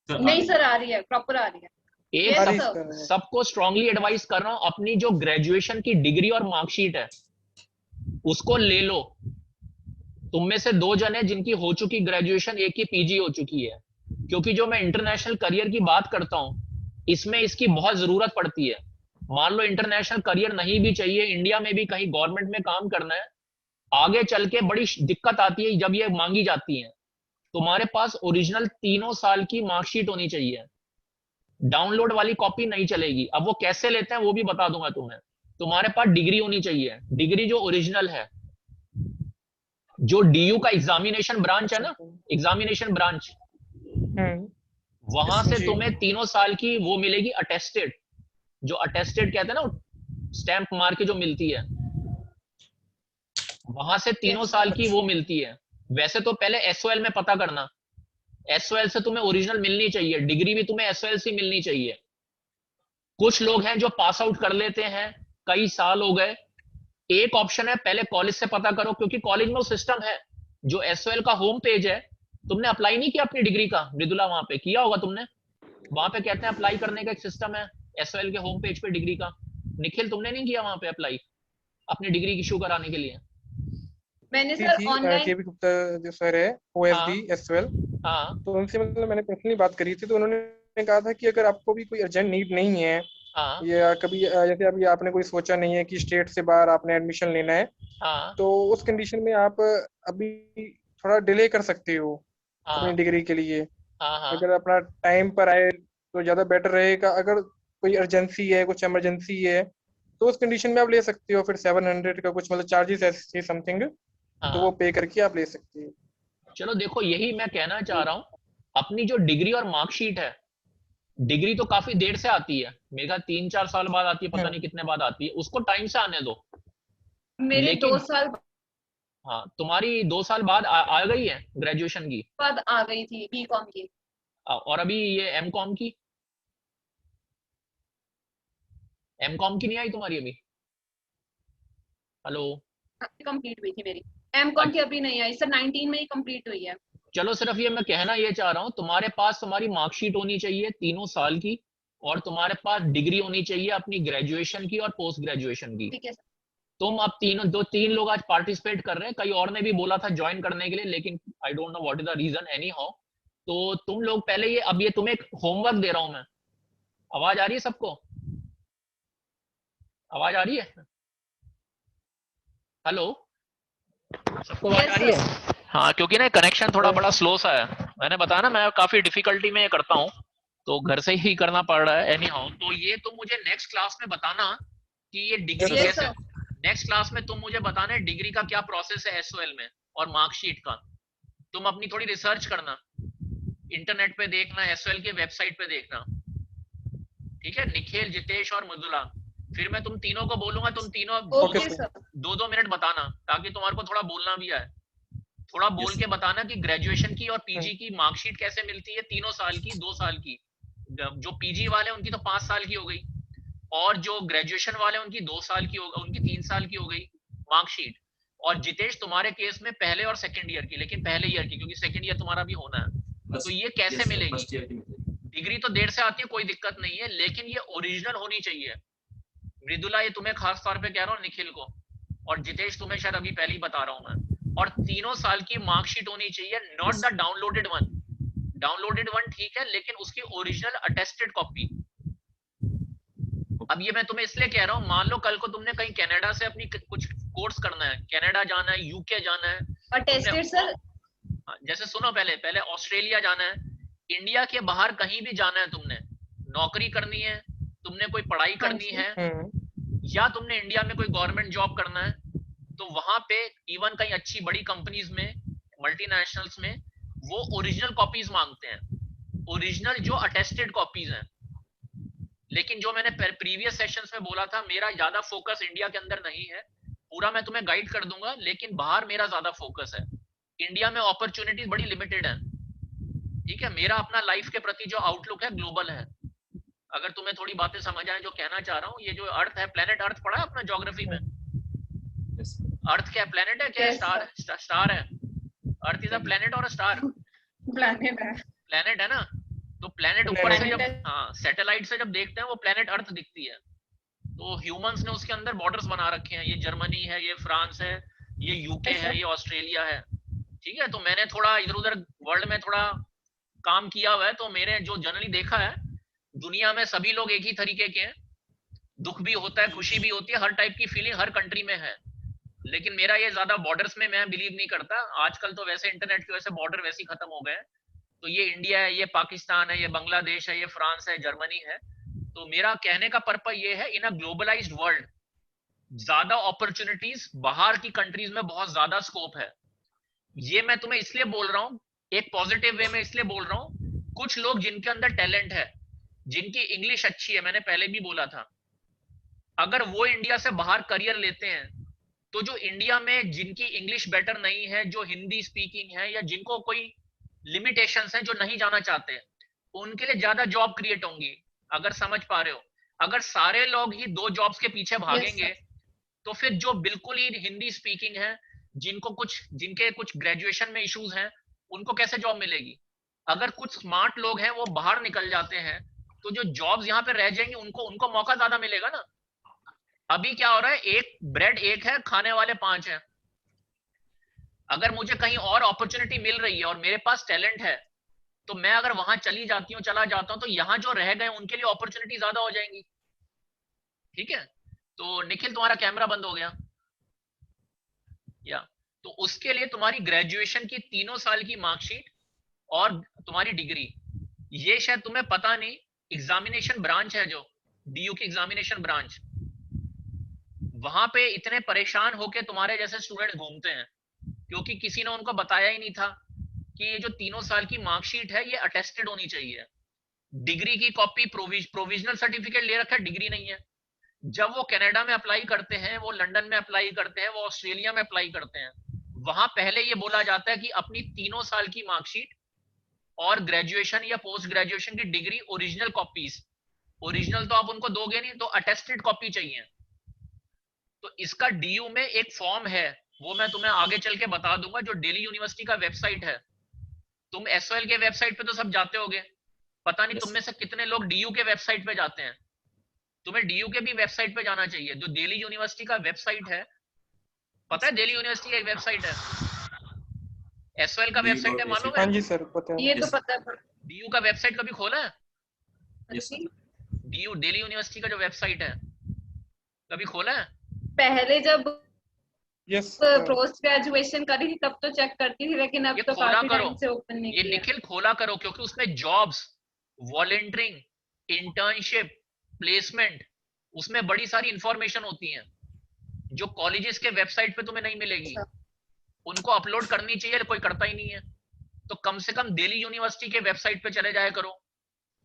Speaker 2: सर आ
Speaker 3: नहीं
Speaker 2: गई।
Speaker 3: सर, आ रही है, प्रॉपर आ रही है।
Speaker 1: एक
Speaker 3: Yes,
Speaker 1: सब,
Speaker 3: sir.
Speaker 1: सबको स्ट्रांगली एडवाइस कर रहा हूं, अपनी जो ग्रेजुएशन की डिग्री और मार्कशीट है उसको ले लो। तुम में से 2 जन है जिनकी हो चुकी ग्रेजुएशन, एक की पीजी हो चुकी है, क्योंकि जो मैं इंटरनेशनल करियर की बात करता हूं इसमें इसकी बहुत जरूरत पड़ती है। मान लो इंटरनेशनल करियर नहीं भी चाहिए, इंडिया में भी कहीं गवर्नमेंट में काम करना है, आगे चल के बड़ी दिक्कत आती है जब ये मांगी जाती है। तुम्हारे पास ओरिजिनल 3 साल की मार्कशीट होनी चाहिए, डाउनलोड वाली कॉपी नहीं चलेगी। अब वो कैसे लेते हैं वो भी बता दूंगा तुम्हें। तुम्हारे पास डिग्री होनी चाहिए, डिग्री जो ओरिजिनल है, जो डीयू का एग्जामिनेशन ब्रांच है ना, एग्जामिनेशन ब्रांच, वहां से
Speaker 5: जी।
Speaker 1: तुम्हें 3 साल की वो मिलेगी अटेस्टेड, जो अटेस्टेड कहते हैं ना, स्टैंप मार के जो मिलती है, वहां से 3 साल की वो मिलती है। वैसे तो पहले एसओएल में पता करना, एसओएल से तुम्हें ओरिजिनल मिलनी चाहिए, डिग्री भी तुम्हें एसओएल से मिलनी चाहिए। कुछ लोग हैं जो पास आउट कर लेते हैं, कई साल हो गए। एक ऑप्शन है, पहले कॉलेज से पता करो, क्योंकि कॉलेज में वो सिस्टम है, जो एसओएल का होम पेज है। तुमने अप्लाई नहीं किया अपनी डिग्री का मृदुला? वहां पे किया होगा तुमने, वहां पे कहते हैं अप्लाई करने का एक सिस्टम है एसओएल के होम पेज पे डिग्री का। निखिल तुमने नहीं किया वहां पे अप्लाई अपनी डिग्री इशू कराने के लिए?
Speaker 3: मैंने
Speaker 5: थी
Speaker 3: सर ऑनलाइन,
Speaker 5: केवी गुप्ता जो सर है, ओएसडी एसवेल,
Speaker 1: हाँ
Speaker 5: तो उनसे मतलब मैंने पर्सनली बात करी थी, तो उन्होंने कहा था कि अगर आपको भी कोई अर्जेंट नीड नहीं है,
Speaker 1: हाँ
Speaker 5: या कभी जैसे अभी आपने कोई सोचा नहीं है कि स्टेट से बाहर आपने एडमिशन लेना है,
Speaker 1: हाँ
Speaker 5: तो उस कंडीशन में आप अभी थोड़ा डिले कर सकते हो अपनी
Speaker 1: हाँ
Speaker 5: डिग्री के लिए।
Speaker 1: हाँ हाँ
Speaker 5: अगर अपना टाइम पर आए तो ज़्यादा बेटर रहेगा। अगर कोई अर्जेंसी है, कुछ इमरजेंसी है, तो उस कंडीशन में आप ले सकते हो। फिर 700 का कुछ मतलब चार्जेस ऐसे समथिंग, तो वो
Speaker 1: हाँ।
Speaker 5: पे करके आप ले सकते हो।
Speaker 1: चलो देखो, यही मैं कहना चाह रहा हूँ, अपनी जो डिग्री और मार्कशीट है, डिग्री तो काफी देर से आती है, मेरा 3-4 साल बाद आती है, पता नहीं कितने बाद आती है, उसको टाइम से आने दो।
Speaker 3: मेरे 2
Speaker 1: लेकिन
Speaker 3: साल
Speaker 1: हाँ, तुम्हारी 2 साल बाद आ गई है ग्रेजुएशन की,
Speaker 3: बाद आ गई थी बीकॉम की।
Speaker 1: और अभी ये एमकॉम की, एमकॉम की नहीं आई तुम्हारी अभी? हेलो?
Speaker 3: कंप्लीट हुई थी मेरी, एमकॉम की अभी नहीं आई सर, 19 में ही कंप्लीट हुई है।
Speaker 1: चलो, सिर्फ ये मैं कहना ये चाह रहा हूँ, तुम्हारे पास तुम्हारी मार्कशीट होनी चाहिए 3 साल की, और तुम्हारे पास डिग्री होनी चाहिए अपनी ग्रेजुएशन की और पोस्ट ग्रेजुएशन की।
Speaker 3: ठीक है सर।
Speaker 1: तुम अब 3 लोग आज पार्टिसिपेट कर रहे हैं, कई और ने भी बोला था ज्वाइन करने के लिए, लेकिन I don't know what is the reason anyhow. तो तुम लोग पहले ये, अब ये तुम्हें एक होमवर्क दे रहा हूं मैं। आवाज आ रही है सबको? आवाज आ रही है? हेलो? सबको आवाज
Speaker 3: Yes,
Speaker 1: आ रही है?
Speaker 3: sir.
Speaker 1: हाँ, क्योंकि ना कनेक्शन थोड़ा बड़ा स्लो सा है, मैंने बताया ना, मैं काफी डिफिकल्टी में ये करता हूँ, तो घर से ही करना पड़ रहा है। एनी हाउ, तो ये तुम मुझे नेक्स्ट क्लास में बताना कि ये डिग्री
Speaker 3: Yes,
Speaker 1: कैसे,
Speaker 3: sir.
Speaker 1: नेक्स्ट क्लास में तुम मुझे बताना है डिग्री का क्या प्रोसेस है एसओएल में और मार्कशीट का। तुम अपनी थोड़ी रिसर्च करना, इंटरनेट पे देखना, एसओएल के वेबसाइट पे देखना, ठीक है। निखिल, जितेश और मृदुला, फिर मैं तुम तीनों को बोलूंगा, तुम तीनों
Speaker 3: Okay, sir.
Speaker 1: 2-2 मिनट बताना, ताकि तुम्हारे को थोड़ा बोलना भी आए। थोड़ा बोल
Speaker 2: Yes,
Speaker 1: के बताना कि ग्रेजुएशन की और पीजी
Speaker 5: हम्म।
Speaker 1: की मार्कशीट कैसे मिलती है, 3 साल की, 2 साल की। जो पीजी वाले उनकी तो 5 साल की हो गई, और जो ग्रेजुएशन वाले उनकी 2 साल की हो, उनकी 3 साल की हो गई मार्कशीट। और जितेश तुम्हारे केस में पहले और सेकंड ईयर की, लेकिन पहले ईयर की, क्योंकि सेकंड ईयर तुम्हारा भी होना है। तो ये कैसे
Speaker 2: yes,
Speaker 1: मिलेगी?
Speaker 2: first year की मिलेगी।
Speaker 1: डिग्री तो देर से आती है, कोई दिक्कत नहीं है, लेकिन ये ओरिजिनल होनी चाहिए। मृदुला, ये तुम्हें खास तौर पे कह रहा हूँ, निखिल को, और जितेश तुम्हें शायद अभी पहले ही बता रहा हूँ मैं। और 3 साल की मार्कशीट होनी चाहिए, not the downloaded one. Downloaded one ठीक है, लेकिन उसकी ओरिजिनल अटेस्टेड कॉपी। अब ये मैं तुम्हें इसलिए कह रहा हूँ, मान लो कल को तुमने कहीं कनाडा से अपनी कुछ कोर्स करना है, कनाडा जाना है, यूके जाना है,
Speaker 3: Attested, sir.
Speaker 1: जैसे सुनो, पहले ऑस्ट्रेलिया जाना है, इंडिया के बाहर कहीं भी जाना है, तुमने नौकरी करनी है, तुमने कोई पढ़ाई करनी है, या तुमने इंडिया में कोई गवर्नमेंट जॉब करना है, तो वहां पे इवन कहीं अच्छी बड़ी कंपनीज में, मल्टीनेशनल्स में, वो ओरिजिनल कॉपीज मांगते हैं, ओरिजिनल जो अटेस्टेड कॉपीज हैं। लेकिन जो मैंने प्रीवियस सेशंस में बोला था, मेरा ज्यादा फोकस इंडिया के अंदर नहीं है, पूरा मैं तुम्हें गाइड कर दूंगा, लेकिन बाहर मेरा ज्यादा फोकस है। इंडिया में अपॉर्चुनिटीज बड़ी लिमिटेड है, ठीक है। मेरा अपना लाइफ के प्रति जो आउटलुक है ग्लोबल है। अगर तुम्हें थोड़ी बातें समझ आए जो कहना चाह रहा हूँ, ये जो अर्थ है, प्लेनेट अर्थ पढ़ा है अपना ज्योग्राफी में?
Speaker 2: Yes,
Speaker 1: अर्थ क्या प्लेनेट है, क्या
Speaker 3: Yes,
Speaker 1: स्टार? स्टार है। अर्थ इज अ प्लेनेट और अ स्टार?
Speaker 3: Planet है.
Speaker 1: प्लेनेट है ना। तो प्लेनेट ऊपर से जब,
Speaker 3: Planet है.
Speaker 1: हाँ, सैटेलाइट से जब देखते हैं वो प्लेनेट अर्थ दिखती है। तो ह्यूमंस ने उसके अंदर बॉर्डर्स बना रखे हैं, ये जर्मनी है, ये फ्रांस है, ये यूके है, ये ऑस्ट्रेलिया है, ठीक है। तो मैंने थोड़ा इधर उधर वर्ल्ड में थोड़ा काम किया हुआ है, तो मेरे जो जनरली देखा है, दुनिया में सभी लोग एक ही तरीके के हैं, दुख भी होता है, खुशी भी होती है, हर टाइप की फीलिंग हर कंट्री में है। लेकिन मेरा ये ज्यादा बॉर्डर्स में मैं बिलीव नहीं करता। आजकल तो वैसे इंटरनेट की वजह से बॉर्डर वैसे ही खत्म हो गए। तो ये इंडिया है, ये पाकिस्तान है, ये बांग्लादेश है, ये फ्रांस है, जर्मनी है। तो मेरा कहने का पर्पस ये है, इन अ ग्लोबलाइज्ड वर्ल्ड ज्यादा अपॉर्चुनिटीज, बाहर की कंट्रीज में बहुत ज्यादा स्कोप है। ये मैं तुम्हें इसलिए बोल रहा हूँ, एक पॉजिटिव वे में इसलिए बोल रहा हूँ, कुछ लोग जिनके अंदर टैलेंट है, जिनकी इंग्लिश अच्छी है, मैंने पहले भी बोला था, अगर वो इंडिया से बाहर करियर लेते हैं, तो जो इंडिया में जिनकी इंग्लिश बेटर नहीं है, जो हिंदी स्पीकिंग है, या जिनको कोई लिमिटेशंस हैं, जो नहीं जाना चाहते, उनके लिए ज्यादा जॉब क्रिएट होंगी। अगर समझ पा रहे हो, अगर सारे लोग ही 2 जॉब्स के पीछे भागेंगे, तो फिर जो बिल्कुल ही हिंदी स्पीकिंग है, जिनके कुछ ग्रेजुएशन में इश्यूज हैं, उनको कैसे जॉब मिलेगी? अगर कुछ स्मार्ट लोग हैं वो बाहर निकल जाते हैं, तो जो जॉब्स यहाँ पे रह जाएंगी, उनको मौका ज्यादा मिलेगा ना। अभी क्या हो रहा है, एक ब्रेड एक है, खाने वाले 5 हैं। अगर मुझे कहीं और अपॉर्चुनिटी मिल रही है और मेरे पास टैलेंट है, तो मैं अगर वहां चला जाता हूं, तो यहाँ जो रह गए उनके लिए अपॉर्चुनिटी ज्यादा हो जाएंगी, ठीक है। तो निखिल, तुम्हारा कैमरा बंद हो गया या? तो उसके लिए तुम्हारी ग्रेजुएशन की 3 साल की मार्कशीट और तुम्हारी डिग्री, ये शायद तुम्हें पता नहीं, एग्जामिनेशन ब्रांच है जो डीयू की एग्जामिनेशन ब्रांच, वहां पे इतने परेशान होके तुम्हारे जैसे स्टूडेंट घूमते हैं, क्योंकि किसी ने उनको बताया ही नहीं था कि ये जो 3 साल की मार्कशीट है, ये अटेस्टेड होनी चाहिए। डिग्री की कॉपी, प्रोविजनल सर्टिफिकेट ले रखा है, डिग्री नहीं है। जब वो कनाडा में अप्लाई करते हैं, वो लंदन में अप्लाई करते हैं, वो ऑस्ट्रेलिया में अप्लाई करते हैं, वहां पहले ये बोला जाता है कि अपनी 3 साल की मार्कशीट और ग्रेजुएशन या पोस्ट ग्रेजुएशन की डिग्री ओरिजिनल कॉपीज, ओरिजिनल तो आप उनको दोगे नहीं, तो अटेस्टेड कॉपी चाहिए। तो इसका डीयू में एक फॉर्म है, वो मैं तुम्हें आगे चल के बता दूंगा, जो दिल्ली यूनिवर्सिटी का वेबसाइट है। तुम एसओएल के वेबसाइट पे तो सब जाते होगे, पता नहीं तुम में से कितने लोग डीयू के वेबसाइट पे जाते हैं। तुम्हें डीयू के भी वेबसाइट पे जाना चाहिए, जो दिल्ली यूनिवर्सिटी का वेबसाइट है। पता है दिल्ली यूनिवर्सिटी का एक वेबसाइट है, एसओएल का वेबसाइट है, मालूम है?
Speaker 5: हाँ जी सर, पता है।
Speaker 3: ये तो पता है।
Speaker 1: डीयू का वेबसाइट कभी खोला है?
Speaker 2: Yes, sir.
Speaker 1: DU, Delhi university का जो वेबसाइट है, कभी खोला है?
Speaker 3: पहले जब
Speaker 5: यस
Speaker 3: पोस्ट ग्रेजुएशन करी थी तब तो चेक करती थी, लेकिन अब
Speaker 1: ये
Speaker 3: तो
Speaker 1: खोला
Speaker 3: काफी
Speaker 1: करो,
Speaker 3: टाइम से ओपन नहीं
Speaker 1: ये
Speaker 3: किया।
Speaker 1: निखिल खोला करो, क्योंकि उसमें जॉब्स वॉलंटियरिंग, इंटर्नशिप, प्लेसमेंट, उसमें बड़ी सारी इंफॉर्मेशन होती है जो कॉलेजेस के वेबसाइट पे तुम्हें नहीं मिलेगी, उनको अपलोड करनी चाहिए, कोई करता ही नहीं है। तो कम से कम दिल्ली यूनिवर्सिटी के वेबसाइट पे चले जाया करो।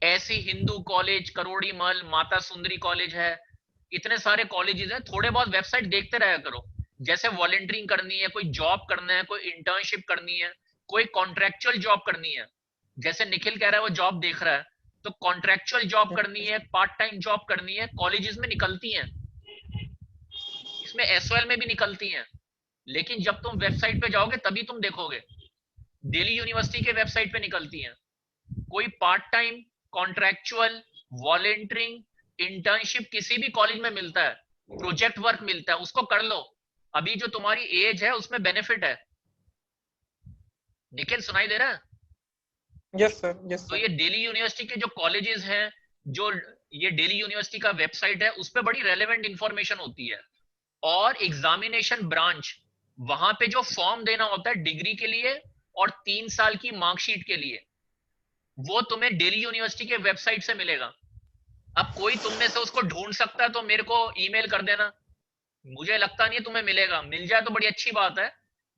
Speaker 1: ऐसी हिंदू कॉलेज, करोड़ी मल, माता सुंदरी कॉलेज है, इतने सारे कॉलेजेस हैं, थोड़े बहुत वेबसाइट देखते रहा करो। जैसे वॉलंटियरिंग करनी है, कोई जॉब करना है, कोई इंटर्नशिप करनी है, कोई कॉन्ट्रेक्चुअल जॉब करनी है, जैसे निखिल कह रहा है वो जॉब देख रहा है, तो कॉन्ट्रेक्चुअल जॉब करनी है, पार्ट टाइम जॉब करनी है, कॉलेजेस में निकलती हैं, इसमें एसओएल में भी निकलती हैं। लेकिन जब तुम वेबसाइट पे जाओगे तभी तुम देखोगे, दिल्ली यूनिवर्सिटी के वेबसाइट पे निकलती हैं। कोई part time, contractual, volunteering, internship किसी भी कॉलेज में मिलता है, प्रोजेक्ट वर्क मिलता है, उसको कर लो। अभी जो तुम्हारी एज है उसमें बेनिफिट है। निखिल सुनाई दे रहा है?
Speaker 5: यस सर, यस
Speaker 1: तो
Speaker 5: सर।
Speaker 1: ये दिल्ली यूनिवर्सिटी के जो कॉलेजेस हैं, जो ये दिल्ली यूनिवर्सिटी का वेबसाइट है, उस पर बड़ी रेलेवेंट इंफॉर्मेशन होती है। और एग्जामिनेशन ब्रांच, वहां पे जो फॉर्म देना होता है डिग्री के लिए और 3 साल की मार्कशीट के लिए, वो तुम्हें दिल्ली यूनिवर्सिटी के वेबसाइट से मिलेगा। अब कोई तुम में से उसको ढूंढ सकता है तो मेरे को ईमेल कर देना, मुझे लगता नहीं है तुम्हें मिलेगा, मिल जाए तो बड़ी अच्छी बात है।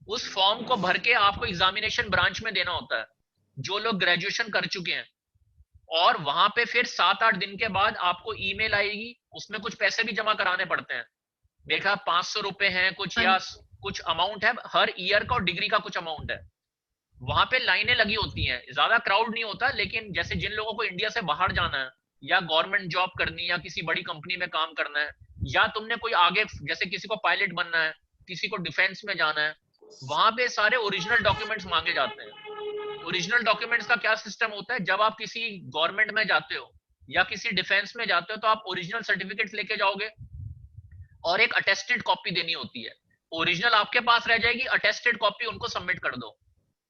Speaker 1: उस फॉर्म को भर के आपको एग्जामिनेशन ब्रांच में देना होता है, जो लोग ग्रेजुएशन कर चुके हैं। और वहां पे फिर 7-8 दिन के बाद आपको ईमेल आएगी, उसमें कुछ पैसे भी जमा कराने पड़ते हैं। देखा 500 रुपए हैं कुछ, या कुछ अमाउंट है हर ईयर का, और डिग्री का कुछ अमाउंट है। वहां पे लाइनें लगी होती हैं, ज्यादा क्राउड नहीं होता, लेकिन जैसे जिन लोगों को इंडिया से बाहर जाना है, या गवर्नमेंट जॉब करनी है, या किसी बड़ी कंपनी में काम करना है, या तुमने कोई आगे, जैसे किसी को पायलट बनना है, किसी को डिफेंस में जाना है, वहां पे सारे ओरिजिनल डॉक्यूमेंट्स मांगे जाते हैं। ओरिजिनल डॉक्यूमेंट्स का क्या सिस्टम होता है, जब आप किसी गवर्नमेंट में जाते हो या किसी डिफेंस में जाते हो, तो आप ओरिजिनल सर्टिफिकेट लेके जाओगे और एक अटेस्टेड कॉपी देनी होती है। ओरिजिनल आपके पास रह जाएगी, अटेस्टेड कॉपी उनको सबमिट कर दो।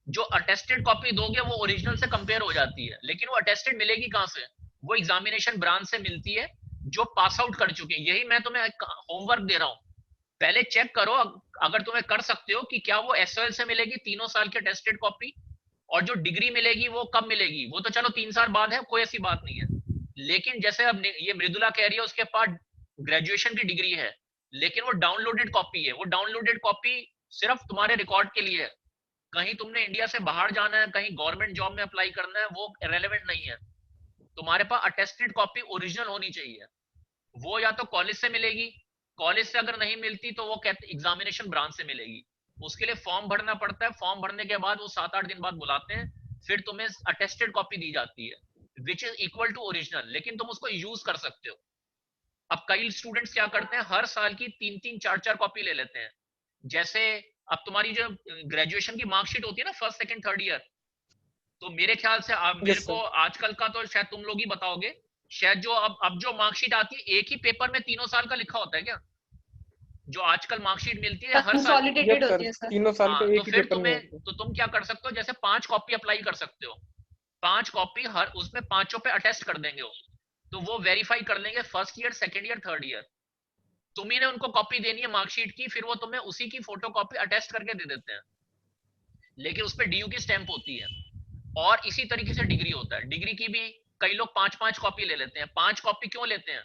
Speaker 1: जो अटेस्टेड कॉपी दोगे वो ओरिजिनल से कंपेयर हो जाती है, लेकिन वो अटेस्टेड मिलेगी कहां से? वो एग्जामिनेशन ब्रांच से मिलती है, जो पास आउट कर चुके हैं। यही मैं तुम्हें होमवर्क दे रहा हूं, पहले चेक करो अगर तुम्हें कर सकते हो कि क्या वो एसओएल से मिलेगी 3 साल की अटेस्टेड कॉपी, और जो डिग्री मिलेगी वो कब मिलेगी? वो तो चलो 3 साल बाद है, कोई ऐसी बात नहीं है। लेकिन जैसे अब ये मृदुला कह रही है उसके पास ग्रेजुएशन की डिग्री है, लेकिन वो डाउनलोडेड कॉपी है, वो डाउनलोडेड कॉपी सिर्फ तुम्हारे रिकॉर्ड के लिए है। कहीं तुमने इंडिया से बाहर जाना है, कहीं गवर्नमेंट जॉब में अप्लाई करना है, वो रेलेवेंट नहीं है। तुम्हारे पास अटेस्टेड कॉपी ओरिजिनल होनी चाहिए। वो या तो कॉलेज से मिलेगी, कॉलेज से अगर नहीं मिलती तो वो कहते एग्जामिनेशन ब्रांच से मिलेगी। उसके लिए फॉर्म भरना पड़ता है, फॉर्म भरने के बाद वो 7-8 दिन बाद बुलाते हैं, फिर तुम्हें अटेस्टेड कॉपी दी जाती है which is equal to original, लेकिन तुम उसको यूज कर सकते हो। अब कई स्टूडेंट्स क्या करते हैं, हर साल की 3-3, 4-4 कॉपी ले लेते हैं। जैसे अब तुम्हारी जो ग्रेजुएशन की मार्कशीट होती है ना, फर्स्ट सेकंड थर्ड ईयर, तो मेरे ख्याल से आप मेरे
Speaker 5: Yes,
Speaker 1: को
Speaker 5: sir.
Speaker 1: आजकल का तो शायद तुम लोग ही बताओगे, शायद जो अब जो मार्कशीट आती है एक ही पेपर में 3 साल का लिखा होता है क्या? जो आजकल मार्कशीट मिलती है हर साल की।
Speaker 3: कंसोलिडेटेड
Speaker 5: यस
Speaker 3: होती
Speaker 5: सर,
Speaker 3: है सर।
Speaker 5: 3 साल
Speaker 1: हाँ,
Speaker 5: का
Speaker 1: तो
Speaker 5: एक ही
Speaker 1: फिर
Speaker 5: पेपर में
Speaker 1: तुम्हें,
Speaker 5: होता है।
Speaker 1: तो तुम क्या कर सकते हो, जैसे 5 कॉपी अप्लाई कर सकते हो, 5 कॉपी हर, उसमें पांचों पे अटेस्ट कर देंगे वो, तो वो वेरीफाई कर लेंगे first year, second year, third year. तुम्ही ने उनको कॉपी देनी है मार्कशीट की, फिर वो तुम्हें उसी की फोटो कॉपी अटेस्ट करके दे देते हैं, लेकिन उस पर डीयू की स्टैंप होती है। और इसी तरीके से डिग्री होता है, डिग्री की भी कई लोग 5-5 कॉपी ले लेते हैं। 5 कॉपी क्यों लेते हैं?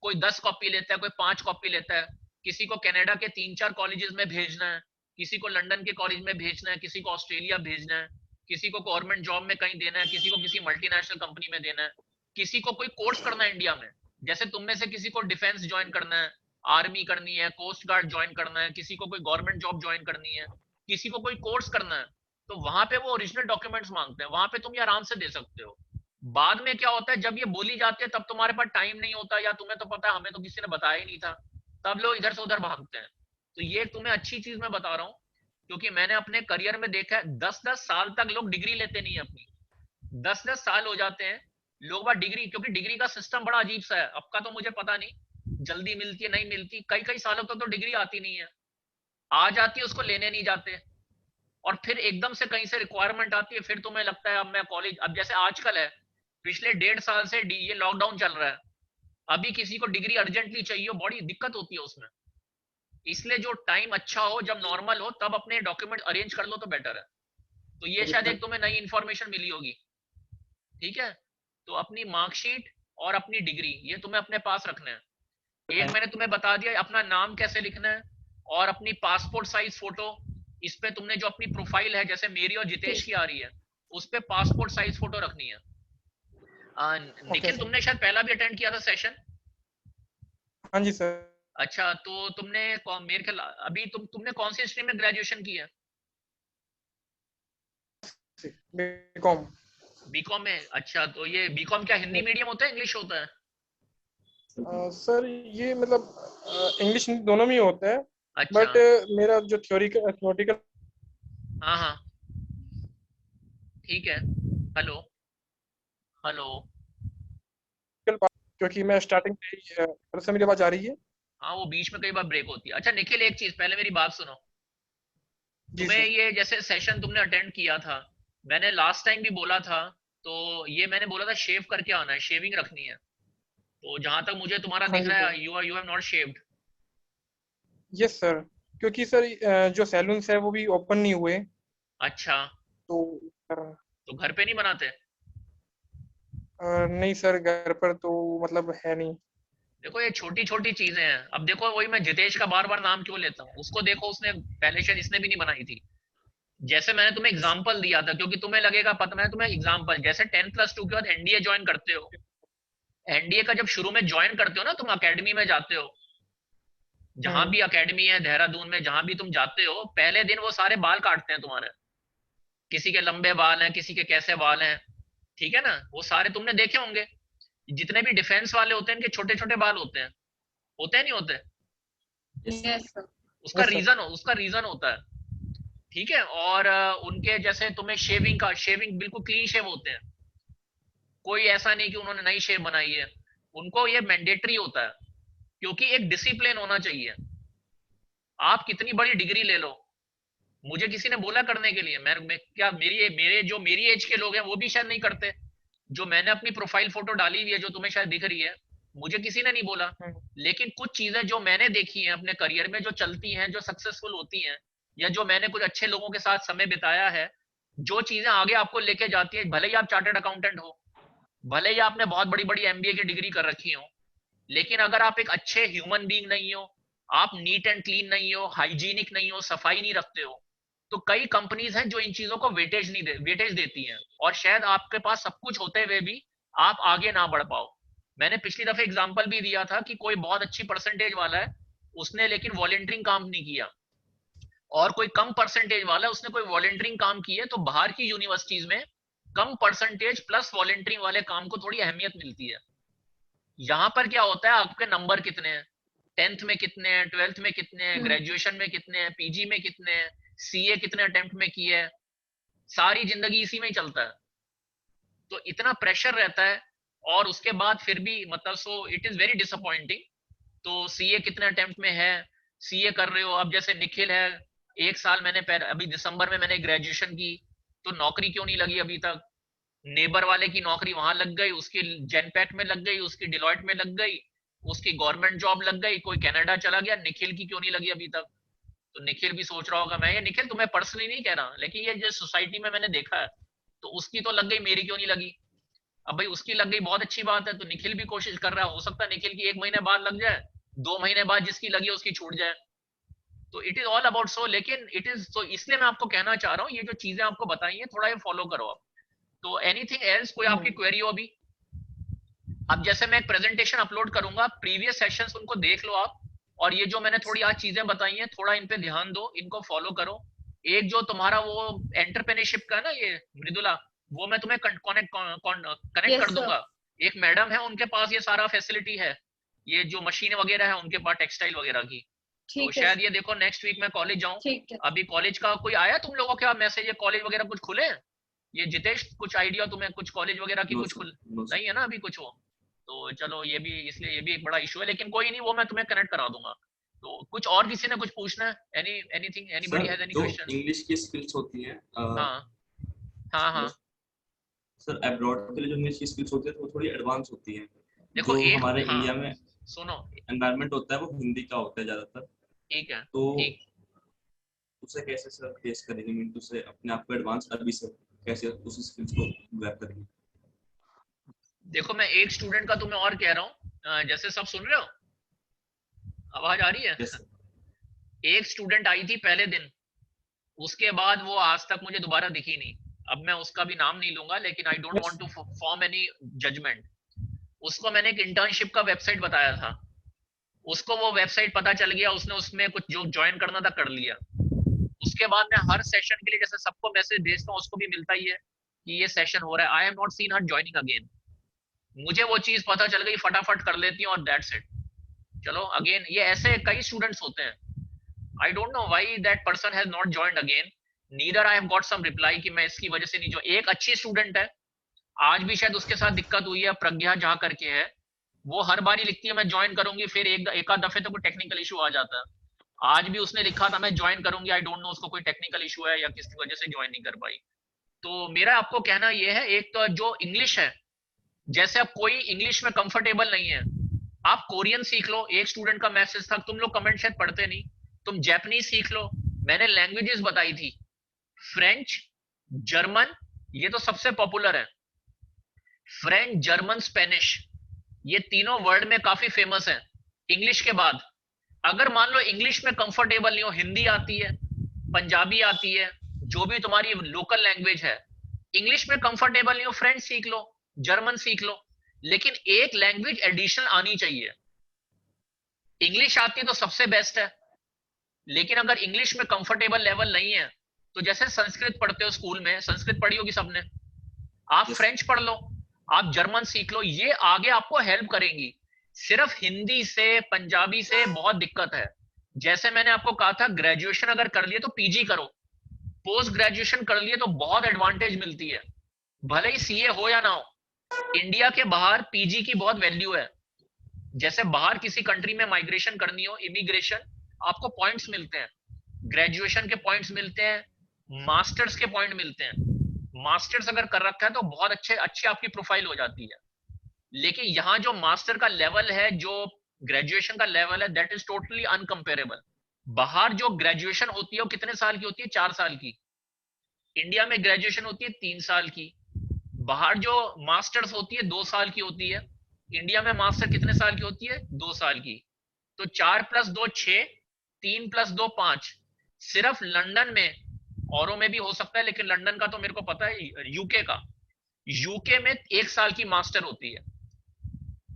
Speaker 1: कोई 10 कॉपी लेता है, कोई 5 कॉपी लेता है। किसी को कनाडा के 3-4 कॉलेजेस में भेजना है, किसी को लंदन के कॉलेज में भेजना है, किसी को ऑस्ट्रेलिया भेजना है, किसी को गवर्नमेंट जॉब में कहीं देना है, किसी को किसी मल्टीनेशनल कंपनी में देना है, किसी को कोई कोर्स करना है इंडिया में। जैसे तुम में से किसी को डिफेंस ज्वाइन करना है, आर्मी करनी है, कोस्ट गार्ड ज्वाइन करना है, किसी को कोई गवर्नमेंट जॉब ज्वाइन करनी है, किसी को कोई कोर्स करना है, तो वहां पे वो ओरिजिनल डॉक्यूमेंट्स मांगते हैं, वहां पे तुम ये आराम से दे सकते हो। बाद में क्या होता है, जब ये बोली जाती है तब तुम्हारे पास टाइम नहीं होता, या तुम्हें तो पता है हमें तो किसी ने बताया ही नहीं था, तब लोग इधर से उधर भागते हैं। तो ये तुम्हें अच्छी चीज मैं बता रहा हूँ, क्योंकि मैंने अपने करियर में देखा है 10-10 साल तक लोग डिग्री लेते नहीं है अपनी। 10-10 साल हो जाते हैं लोग बात डिग्री, क्योंकि डिग्री का सिस्टम बड़ा अजीब सा है, अब का तो मुझे पता नहीं, जल्दी मिलती है नहीं मिलती, कई कई सालों तक तो डिग्री आती नहीं है, आ जाती है उसको लेने नहीं जाते, और फिर एकदम से कहीं से रिक्वायरमेंट आती है, फिर तुम्हें लगता है अब मैं कॉलेज, अब जैसे आजकल है, पिछले 1.5 साल से ये लॉकडाउन चल रहा है, अभी किसी को डिग्री अर्जेंटली चाहिए, बड़ी दिक्कत होती है उसमें। इसलिए जो टाइम अच्छा हो, जब नॉर्मल हो, तब अपने डॉक्यूमेंट अरेंज कर लो तो बेटर है। तो ये शायद एक तुम्हें नई इंफॉर्मेशन मिली होगी, ठीक है? तो अपनी मार्कशीट और अपनी डिग्री ये तुम्हें अपने पास रखना है। एक मैंने तुम्हें बता दिया अपना नाम कैसे लिखना है, और अपनी पासपोर्ट साइज फोटो, इस पे तुमने जो अपनी प्रोफाइल है जैसे मेरी और जितेश की आ रही है उस पे पासपोर्ट साइज फोटो रखनी है। निखिल
Speaker 5: सर।
Speaker 1: तुमने शायद पहला भी अटेंड किया था सेशन।
Speaker 5: हाँ जी सर।
Speaker 1: अच्छा, तो तुमने मेरे ख्याल अभी तुमने कौन सी स्ट्रीम में ग्रेजुएशन की है?
Speaker 5: बीकॉम।
Speaker 1: बीकॉम में। अच्छा, तो ये बीकॉम क्या हिंदी मीडियम होता है इंग्लिश होता है?
Speaker 5: सर ये मतलब इंग्लिश दोनों में ही होता है,
Speaker 1: अच्छा।
Speaker 5: बट मेरा जो थ्योरेटिकल
Speaker 1: हाँ हाँ ठीक है। Hello hello.
Speaker 5: क्योंकि मैं स्टार्टिंग से मेरी आवाज आ रही है?
Speaker 1: हाँ वो बीच में कई बार ब्रेक होती है। अच्छा निखिल, एक चीज पहले मेरी बात सुनो।
Speaker 5: जी
Speaker 1: तुम्हें
Speaker 5: सर।
Speaker 1: ये जैसे सेशन तुमने अटेंड किया था, मैंने लास्ट टाइम भी बोला था, तो ये मैंने बोला था शेव करके आना है, शेविंग रखनी है। तो जहां तक मुझे तुम्हारा
Speaker 5: हाँ
Speaker 1: दिख
Speaker 5: जी
Speaker 1: रहा
Speaker 5: सर।
Speaker 1: है you have not shaved.
Speaker 5: Yes sir, क्योंकि सर जो सैलून्स है वो भी ओपन नहीं हुए,
Speaker 1: अच्छा,
Speaker 5: तो सर
Speaker 1: तो घर पे नहीं बनाते?
Speaker 5: नहीं सर, घर पर तो मतलब है नहीं।
Speaker 1: देखो ये छोटी छोटी चीजें हैं। अब देखो वही मैं जितेश का बार बार नाम क्यों लेता हूँ, उसको देखो उसने पहले शायद इसने भी नहीं बनाई थी। जैसे मैंने तुम्हें एग्जांपल दिया था, क्योंकि तुम्हें लगेगा पता, मैंने तुम्हें एग्जांपल जैसे 10+2 के बाद एनडीए ज्वाइन करते हो, एनडीए का जब शुरू में ज्वाइन करते हो ना, तुम अकेडमी में जाते हो, जहां
Speaker 5: हम्म।
Speaker 1: भी अकेडमी है देहरादून में, जहां भी तुम जाते हो, पहले दिन वो सारे बाल काटते हैं तुम्हारे। किसी के लंबे बाल हैं, किसी के कैसे बाल हैं, ठीक है ना, वो सारे तुमने देखे होंगे। जितने भी डिफेंस वाले होते हैं इनके छोटे छोटे बाल होते हैं नहीं होते?
Speaker 3: Yes sir.
Speaker 5: Yes sir.
Speaker 1: उसका रीजन होता है, ठीक है। और उनके जैसे तुम्हें शेविंग बिल्कुल क्लीन शेव होते हैं, कोई ऐसा नहीं कि उन्होंने नई शेव बनाई है। उनको ये मैंडेटरी होता है, क्योंकि एक डिसिप्लिन होना चाहिए। आप कितनी बड़ी डिग्री ले लो, मुझे किसी ने बोला करने के लिए, मैं क्या, मेरी एज के लोग हैं वो भी शायद नहीं करते। जो मैंने अपनी प्रोफाइल फोटो डाली हुई है जो तुम्हें शायद दिख रही है, मुझे किसी ने नहीं बोला।
Speaker 5: हम्म।
Speaker 1: लेकिन कुछ चीजें जो मैंने देखी हैं अपने करियर में, जो चलती हैं, जो सक्सेसफुल होती हैं, या जो मैंने कुछ अच्छे लोगों के साथ समय बिताया है, जो चीजें आगे आपको लेके जाती है, भले ही आप चार्टर्ड अकाउंटेंट हो, भले ही आपने बहुत बड़ी बड़ी एमबीए की डिग्री कर रखी हो, लेकिन अगर आप एक अच्छे ह्यूमन बीइंग नहीं हो, आप नीट एंड क्लीन नहीं हो, हाइजीनिक नहीं हो, सफाई नहीं रखते हो, तो कई कंपनीज हैं जो इन चीजों को वेटेज देती हैं, और शायद आपके पास सब कुछ होते हुए भी आप आगे ना बढ़ पाओ। मैंने पिछली दफे एग्जांपल भी दिया था कि कोई बहुत अच्छी परसेंटेज वाला है, उसने लेकिन वॉलेंटियरिंग काम नहीं किया, और कोई कम परसेंटेज वाला है, उसने कोई वॉलेंटियरिंग काम किया, तो बाहर की यूनिवर्सिटीज में कम परसेंटेज प्लस वॉलेंटियरिंग वाले काम को थोड़ी अहमियत मिलती है। यहाँ पर क्या होता है, आपके नंबर कितने हैं, 10th में कितने हैं, 12th में कितने हैं, ग्रेजुएशन में कितने हैं, पीजी में कितने हैं, सीए कितने अटेम्प्ट में किए हैं, सारी जिंदगी इसी में ही चलता है। तो इतना प्रेशर रहता है, और उसके बाद फिर भी मतलब so it is very disappointing. तो सीए कितने अटेम्प्ट में है, सीए कर रहे हो, अब जैसे निखिल है, 1 साल मैंने अभी दिसंबर में मैंने ग्रेजुएशन की, तो नौकरी क्यों नहीं लगी अभी तक? नेबर वाले की नौकरी वहां लग गई, उसकी जेनपैक्ट में लग गई, उसकी डिलॉयट में लग गई, उसकी गवर्नमेंट जॉब लग गई, कोई कनाडा चला गया, निखिल की क्यों नहीं लगी अभी तक? तो निखिल भी सोच रहा होगा, मैं ये निखिल तुम्हें पर्सनली नहीं कह रहा, लेकिन ये जो सोसाइटी में मैंने देखा है, तो उसकी तो लग गई, मेरी क्यों नहीं लगी? अब भाई उसकी लग गई बहुत अच्छी बात है, तो निखिल भी कोशिश कर रहा है, हो सकता है निखिल की 1 महीने बाद लग जाए, 2 महीने बाद जिसकी लगी उसकी छूट जाए। तो it is all about so, लेकिन इट इज तो इसलिए मैं आपको कहना चाह रहा हूँ, ये जो चीजें आपको बताई है थोड़ा ये फॉलो करो आप। तो एनीथिंग एल्स, कोई आपकी क्वेरी हो अभी? अब जैसे मैं एक प्रेजेंटेशन अपलोड करूंगा, प्रीवियस सेशंस उनको देख लो आप, और ये जो मैंने थोड़ी आज चीजें बताई हैं थोड़ा इन पे ध्यान दो, इनको फॉलो करो। एक जो तुम्हारा वो एंटरप्रेन्योरशिप का है ना ये मृदुला, वो मैं तुम्हें कनेक्ट
Speaker 3: यस
Speaker 1: कर
Speaker 3: सर।
Speaker 1: दूंगा। एक मैडम है उनके पास ये सारा फैसिलिटी है, ये जो मशीन वगैरह है उनके पास टेक्सटाइल वगैरह की। तो
Speaker 3: ठीक है
Speaker 1: शायद
Speaker 3: सर।
Speaker 1: ये देखो नेक्स्ट वीक मैं कॉलेज जाऊं।
Speaker 3: ठीक है।
Speaker 1: अभी कॉलेज का कोई आया तुम लोगों का मैसेज, ये कॉलेज वगैरह कुछ खुले हैं? ये जितेश कुछ आइडिया तुम्हें, कुछ कॉलेज वगैरह की
Speaker 2: नो
Speaker 1: कुछ
Speaker 2: सर,
Speaker 1: खुल
Speaker 2: नो सर।
Speaker 1: नहीं है ना अभी कुछ वो? तो चलो ये भी, इसलिए ये भी एक बड़ा इशू है, लेकिन कोई नहीं, वो मैं तुम्हें कनेक्ट करा दूंगा। तो कुछ और किसी ने कुछ पूछना है? Anything, anybody
Speaker 2: sir
Speaker 1: has any
Speaker 2: जो
Speaker 1: क्वेश्चन?
Speaker 2: इंग्लिश की स्किल्स होती हैं
Speaker 1: हाँ हाँ हाँ।
Speaker 2: सर अब्रॉड के लिए जो इंग्लिश की स्किल्स होती है तो वो थोड़ी एडवांस होती हैं।
Speaker 1: देखो
Speaker 2: जो
Speaker 1: एक,
Speaker 2: हमारे
Speaker 1: हाँ
Speaker 2: इंडिया में
Speaker 1: सुनो,
Speaker 2: एनवायरनमेंट होता है वो हिंदी का होता है ज्यादातर।
Speaker 1: ठीक है,
Speaker 2: तो
Speaker 1: ठीक।
Speaker 2: उसे कैसे सर फेस करेंगे, मीन उसे अपने आप को एडवांस अभी से कैसे उस स्किल्स को ग्रैब करेंगे?
Speaker 1: देखो मैं एक स्टूडेंट का तुम्हें और कह रहा हूँ, जैसे सब सुन रहे हो, आवाज आ रही है?
Speaker 2: Yes, sir.
Speaker 1: एक स्टूडेंट आई थी पहले दिन, उसके बाद वो आज तक मुझे दोबारा दिखी नहीं। अब मैं उसका भी नाम नहीं लूंगा, लेकिन I don't want to form any judgement. उसको मैंने एक इंटर्नशिप का वेबसाइट बताया था, उसको वो वेबसाइट पता चल गया, उसने उसमें कुछ जो ज्वाइन करना था कर लिया। उसके बाद मैं हर सेशन के लिए जैसे सबको मैसेज भेजता हूँ, उसको भी मिलता ही है कि ये सेशन हो रहा है। I have not seen her joining again. मुझे वो चीज पता चल गई, फटाफट कर लेती हूँ और दैट्स इट। चलो अगेन, ये ऐसे कई स्टूडेंट्स होते हैं। I don't know why that person has not joined again. Neither I have got some reply कि मैं इसकी वजह से नहीं जो। एक अच्छी स्टूडेंट है, आज भी शायद उसके साथ दिक्कत हुई है, प्रज्ञा जहाँ करके है, वो हर बार ही लिखती है मैं ज्वाइन करूंगी, फिर एक आध दफे तो कोई टेक्निकल इशू आ जाता है। आज भी उसने लिखा था मैं ज्वाइन करूंगी, आई डोंट नो उसको कोई टेक्निकल इशू है या किसी वजह से ज्वाइन नहीं कर पाई। तो मेरा आपको कहना ये है, एक तो जो इंग्लिश है, जैसे अब कोई इंग्लिश में कंफर्टेबल नहीं है, आप कोरियन सीख लो। एक स्टूडेंट का मैसेज था, तुम लोग कमेंट शायद पढ़ते नहीं, तुम जापानीज सीख लो। मैंने लैंग्वेजेस बताई थी, फ्रेंच, जर्मन, ये तो सबसे पॉपुलर है, फ्रेंच, जर्मन, स्पेनिश, ये तीनों वर्ल्ड में काफी फेमस है इंग्लिश के बाद। अगर मान लो इंग्लिश में कंफर्टेबल नहीं हो, हिंदी आती है, पंजाबी आती है, जो भी तुम्हारी लोकल लैंग्वेज है, इंग्लिश में कंफर्टेबल नहीं हो, फ्रेंच सीख लो, जर्मन सीख लो, लेकिन एक लैंग्वेज एडिशनल आनी चाहिए। इंग्लिश आती है तो सबसे बेस्ट है, लेकिन अगर इंग्लिश में कंफर्टेबल लेवल नहीं है, तो जैसे संस्कृत पढ़ते हो स्कूल में, संस्कृत पढ़ी होगी सबने, आप
Speaker 2: Yes.
Speaker 1: फ्रेंच पढ़ लो, आप जर्मन सीख लो, ये आगे आपको हेल्प करेंगी। सिर्फ हिंदी से, पंजाबी से बहुत दिक्कत है। जैसे मैंने आपको कहा था, ग्रेजुएशन अगर कर लिए तो पीजी करो, पोस्ट ग्रेजुएशन कर लिए तो बहुत एडवांटेज मिलती है, भले ही सीए हो या ना हो। इंडिया के बाहर पीजी की बहुत वैल्यू है। जैसे बाहर किसी कंट्री में माइग्रेशन करनी हो, इमिग्रेशन, आपको पॉइंट्स मिलते हैं, ग्रेजुएशन के पॉइंट्स मिलते हैं, मास्टर्स के पॉइंट मिलते हैं। मास्टर्स अगर कर रखा है तो बहुत अच्छी आपकी प्रोफाइल हो जाती है। लेकिन यहाँ जो मास्टर का लेवल है, जो ग्रेजुएशन का लेवल है, दैट इज टोटली अनकंपेरेबल। बाहर जो ग्रेजुएशन होती है वो कितने साल की होती है? 4 साल की। इंडिया में ग्रेजुएशन होती है 3 साल की। बाहर जो मास्टर्स होती है 2 साल की होती है। इंडिया में मास्टर कितने साल की होती है? 2 साल की। तो 4 + 2 6, 3 + 2 5। सिर्फ लंदन में, औरों में भी हो सकता है, लेकिन लंदन का तो मेरे को पता है, यूके का, यूके में 1 साल की मास्टर होती है।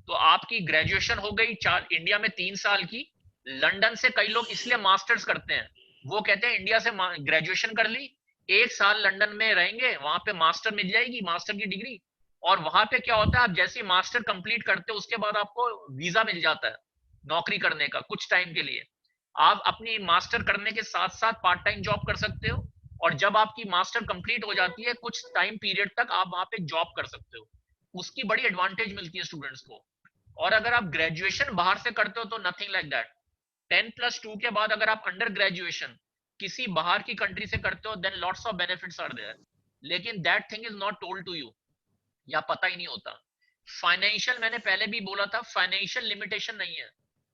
Speaker 1: तो आपकी ग्रेजुएशन हो गई 4, इंडिया में 3 साल की। लंदन से कई लोग इसलिए मास्टर्स करते हैं, वो कहते हैं इंडिया से ग्रेजुएशन कर ली, 1 साल लंदन में रहेंगे, वहां पे मास्टर मिल जाएगी, मास्टर की डिग्री। और वहां पे क्या होता है, आप जैसे मास्टर कंप्लीट करते हो उसके बाद आपको वीजा मिल जाता है नौकरी करने का कुछ टाइम के लिए। आप अपनी मास्टर करने के साथ साथ पार्ट टाइम जॉब कर सकते हो, और जब आपकी मास्टर कंप्लीट हो जाती है कुछ टाइम पीरियड तक आप वहां पे जॉब कर सकते हो। उसकी बड़ी एडवांटेज मिलती है स्टूडेंट्स को। और अगर आप ग्रेजुएशन बाहर से करते हो तो नथिंग लाइक दैट। 10+2 के बाद अगर आप अंडर ग्रेजुएशन किसी बाहर की कंट्री से करते हो, then lots of benefits are there, लेकिन that thing is not told to you, या पता ही नहीं होता। फाइनेंशियल, मैंने पहले भी बोला था, फाइनेंशियल लिमिटेशन नहीं है।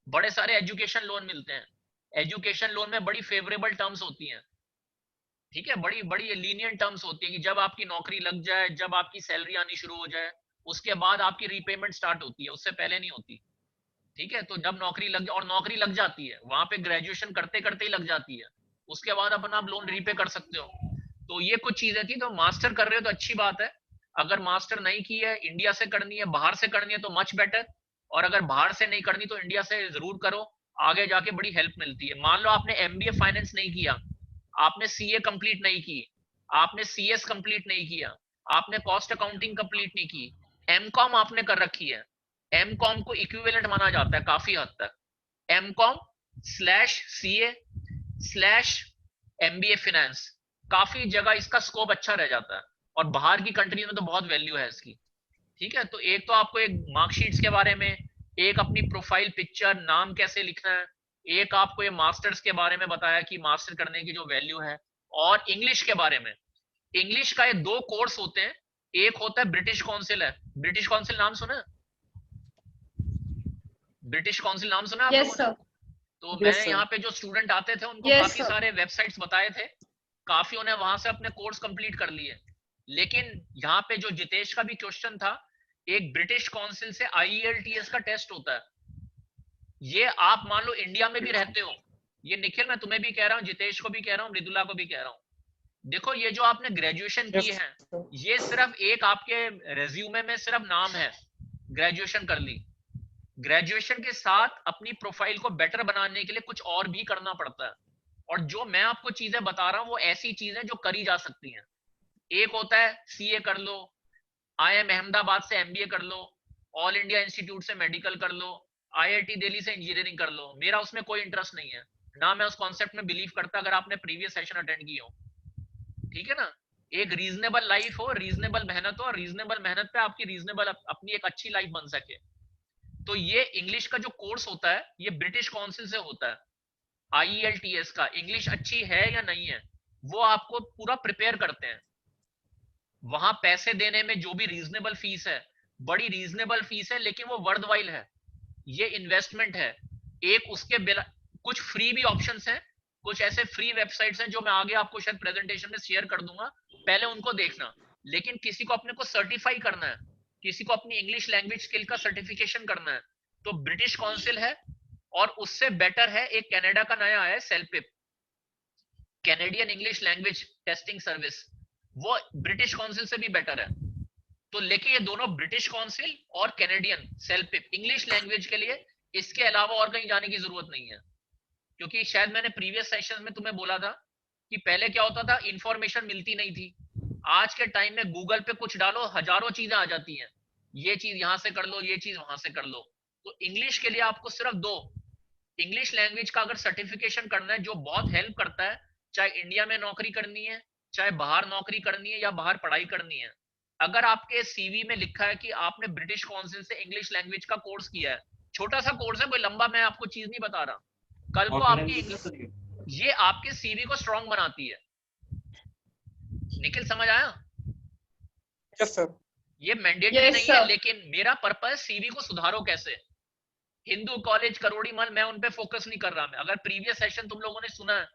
Speaker 1: बड़े सारे एजुकेशन लोन मिलते हैं, एजुकेशन लोन में बड़ी फेवरेबल टर्म्स होती हैं, ठीक है, बड़ी बड़ी लीनियंट टर्म्स होती है कि जब आपकी नौकरी लग जाए, जब आपकी सैलरी आनी शुरू हो जाए, उसके बाद आपकी रीपेमेंट स्टार्ट होती है, उससे पहले नहीं होती। ठीक है, तो जब नौकरी लग जाए, और नौकरी लग जाती है वहां पे, ग्रेजुएशन करते करते ही लग जाती है, उसके बाद अपना आप लोन रीपे कर सकते हो। तो ये कुछ चीजें थी। तो मास्टर कर रहे हो तो अच्छी बात है, अगर मास्टर नहीं की है, इंडिया से करनी है, बाहर से करनी है तो मच बेटर, और अगर बाहर से नहीं करनी तो इंडिया से जरूर करो, आगे जाके बड़ी हेल्प मिलती है। मान लो आपने एमबीए फाइनेंस नहीं किया, आपने सीए कंप्लीट नहीं की, आपने सीएस कंप्लीट नहीं किया, आपने कॉस्ट अकाउंटिंग कंप्लीट नहीं की, एमकॉम आपने कर रखी है, एमकॉम को इक्विवेलेंट माना जाता है काफी हद तक, एमकॉम/सीए/एमबीए फाइनेंस, काफी जगह इसका स्कोप अच्छा रह जाता है, और बाहर की कंट्री में तो बहुत वैल्यू है इसकी। ठीक है, तो एक तो आपको एक मार्कशीट्स के बारे में, एक अपनी प्रोफाइल पिक्चर, नाम कैसे लिखना है, एक आपको ये मास्टर्स के बारे में बताया कि मास्टर करने की जो वैल्यू है, और इंग्लिश के बारे में। इंग्लिश का ये 2 कोर्स होते हैं, एक होता है ब्रिटिश काउंसिल है, ब्रिटिश काउंसिल नाम सुना है? ब्रिटिश काउंसिल नाम सुना है आप
Speaker 3: यस
Speaker 1: लोगों
Speaker 3: सर।
Speaker 1: ने? तो मैंने यहाँ पे जो स्टूडेंट आते थे उनको
Speaker 3: Yes,
Speaker 1: काफी
Speaker 3: sir.
Speaker 1: सारे वेबसाइट्स बताए थे, काफियों ने वहां से अपने कोर्स कंप्लीट कर लिए। लेकिन यहाँ पे जो जितेश का भी क्वेश्चन था, एक ब्रिटिश काउंसिल से IELTS का टेस्ट होता है। ये आप मान लो इंडिया में भी रहते हो, ये निखिल मैं तुम्हें भी कह रहा हूँ, जितेश को भी कह रहा हूँ, मृदुला को भी कह रहा हूँ, देखो ये जो आपने ग्रेजुएशन की है ये सिर्फ एक आपके रेज्यूमे में सिर्फ नाम है, ग्रेजुएशन कर ली। ग्रेजुएशन के साथ अपनी प्रोफाइल को बेटर बनाने के लिए कुछ और भी करना पड़ता है, और जो मैं आपको चीजें बता रहा हूँ वो ऐसी चीजें जो करी जा सकती हैं। एक होता है CA कर लो, IIM अहमदाबाद से MBA कर लो, ऑल इंडिया इंस्टीट्यूट से मेडिकल कर लो, IIT दिल्ली से इंजीनियरिंग कर लो। मेरा उसमें कोई इंटरेस्ट नहीं है, ना मैं उस कॉन्सेप्ट में बिलीव करता, अगर आपने प्रीवियस सेशन अटेंड किया हो, ठीक है ना। एक रीजनेबल लाइफ हो, रीजनेबल मेहनत हो, और रीजनेबल मेहनत पे आपकी रीजनेबल अपनी एक अच्छी लाइफ बन सके। तो ये इंग्लिश का जो कोर्स होता है ये ब्रिटिश काउंसिल से होता है, IELTS का। इंग्लिश अच्छी है या नहीं है वो आपको पूरा प्रिपेयर करते हैं। वहां पैसे देने में जो भी रीजनेबल फीस है, बड़ी रीजनेबल फीस है, लेकिन वो वर्थवाइल है, ये इन्वेस्टमेंट है। एक उसके बिना कुछ फ्री भी ऑप्शंस हैं, कुछ ऐसे फ्री वेबसाइट्स हैं जो मैं आगे आपको शायद प्रेजेंटेशन में शेयर कर दूंगा, पहले उनको देखना। लेकिन किसी को अपने को सर्टिफाई करना है, किसी को अपनी इंग्लिश लैंग्वेज स्किल का सर्टिफिकेशन करना है, तो ब्रिटिश काउंसिल है, और उससे बेटर है एक कनाडा का नया आया है CELPIP, Canadian English language testing service, वो ब्रिटिश काउंसिल से भी बेटर है। तो लेकिन ये दोनों ब्रिटिश काउंसिल और कैनेडियन सेलपिप इंग्लिश लैंग्वेज के लिए, इसके अलावा और कहीं जाने की जरूरत नहीं है। क्योंकि शायद मैंने प्रीवियस सेशन में तुम्हें बोला था कि पहले क्या होता था, इंफॉर्मेशन मिलती नहीं थी। आज के टाइम में गूगल पे कुछ डालो, हजारों चीजें आ जाती हैं, ये चीज यहां से कर लो, ये चीज वहां से कर लो। तो इंग्लिश के लिए आपको सिर्फ दो, इंग्लिश लैंग्वेज का अगर सर्टिफिकेशन करना है जो बहुत हेल्प करता है, चाहे इंडिया में नौकरी करनी है, चाहे बाहर नौकरी करनी है या बाहर पढ़ाई करनी है। अगर आपके CV में लिखा है कि आपने ब्रिटिश काउंसिल से इंग्लिश लैंग्वेज का कोर्स किया है, छोटा सा कोर्स है, कोई लंबा मैं आपको चीज नहीं बता रहा, कल को आपकी ये आपके CV को स्ट्रॉन्ग बनाती है। निखिल समझ आया?
Speaker 5: Yes sir.
Speaker 1: ये मैंडेटरी नहीं है, लेकिन मेरा पर्पस CV को सुधारो कैसे। हिंदू कॉलेज करोड़ीमल मैं उन पे फोकस नहीं कर रहा। मैं अगर प्रीवियस सेशन तुम लोगों ने सुना है,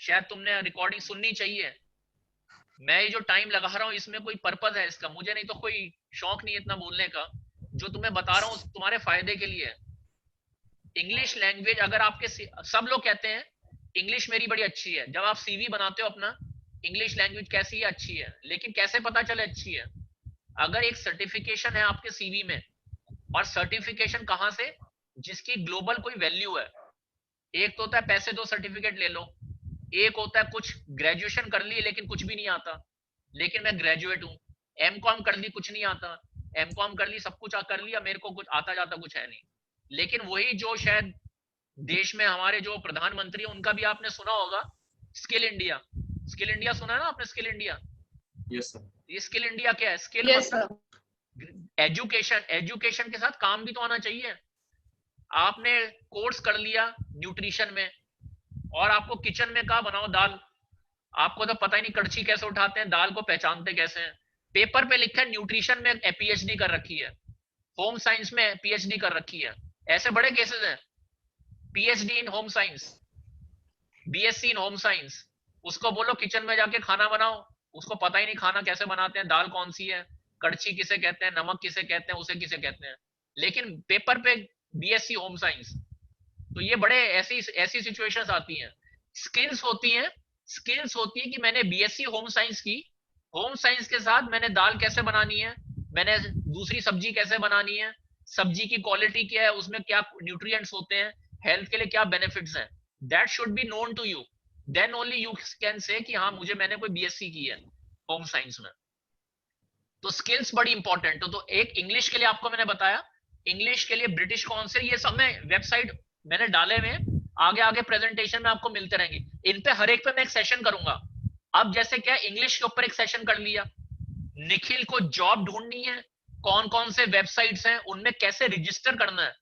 Speaker 1: शायद तुमने रिकॉर्डिंग सुननी चाहिए, मैं ये जो टाइम लगा रहा हूँ इसमें कोई पर्पस है इसका, मुझे नहीं तो कोई शौक नहीं इतना बोलने का। जो तुम्हें बता रहा हूँ तुम्हारे फायदे के लिए है। इंग्लिश लैंग्वेज अगर आपके, सब लोग कहते हैं इंग्लिश मेरी बड़ी अच्छी है, जब आप CV बनाते हो अपना, इंग्लिश लैंग्वेज कैसी है, अच्छी है, लेकिन कैसे पता चले अच्छी है? अगर एक सर्टिफिकेशन है आपके CV में, और सर्टिफिकेशन कहां से, जिसकी ग्लोबल कोई वैल्यू है। एक तो होता है पैसे दो सर्टिफिकेट ले लो, एक होता है कुछ ग्रेजुएशन कर ली लेकिन कुछ भी नहीं आता, लेकिन मैं ग्रेजुएट हूँ, MCOM कर ली कुछ नहीं आता, MCOM कर ली सब कुछ कर लिया, मेरे को कुछ आता जाता कुछ है नहीं। लेकिन वही जो शायद देश में हमारे जो प्रधानमंत्री उनका भी आपने सुना होगा, स्किल इंडिया। स्किल इंडिया सुना है ना आपने? Skill India,
Speaker 2: yes sir.
Speaker 1: ये स्किल इंडिया क्या है? स्किल मतलब एजुकेशन, एजुकेशन के साथ काम भी तो आना चाहिए। आपने कोर्स कर लिया न्यूट्रिशन में, और आपको किचन में कहा बनाओ दाल, आपको तो पता ही नहीं कड़छी कैसे उठाते हैं, दाल को पहचानते कैसे हैं। पेपर पे लिखा है न्यूट्रिशन में PhD कर रखी है, होम साइंस में PhD कर रखी है, ऐसे बड़े केसेस हैं। PhD इन होम साइंस, BSc इन होम साइंस, उसको बोलो किचन में जाके खाना बनाओ, उसको पता ही नहीं खाना कैसे बनाते हैं, दाल कौन सी है, कड़छी किसे कहते हैं, नमक किसे कहते हैं, उसे किसे कहते हैं, लेकिन पेपर पे BSc होम साइंस। तो ये बड़े ऐसी सिचुएशंस आती हैं। स्किल्स होती हैं, स्किल्स होती है कि मैंने BSc होम साइंस की, होम साइंस के साथ मैंने दाल कैसे बनानी है, मैंने दूसरी सब्जी कैसे बनानी है, सब्जी की क्वालिटी क्या है, उसमें क्या न्यूट्रिएंट्स होते हैं, हेल्थ के लिए क्या बेनिफिट्स हैं, that should be known to you, then only you can say कि हाँ मुझे मैंने कोई BSc की है होम साइंस में। तो स्किल्स बड़ी इंपॉर्टेंट हो। तो एक इंग्लिश के लिए आपको मैंने बताया, इंग्लिश के लिए ब्रिटिश काउंसिल, ये सब मैं वेबसाइट मैंने डाले हुए, आगे आगे प्रेजेंटेशन में आपको मिलते रहेंगे। इन पे हर एक पे मैं एक सेशन करूंगा। अब जैसे क्या इंग्लिश के ऊपर एक सेशन कर लिया, निखिल को जॉब ढूंढनी है, कौन कौन से वेबसाइट्स हैं उनमें कैसे रजिस्टर करना है,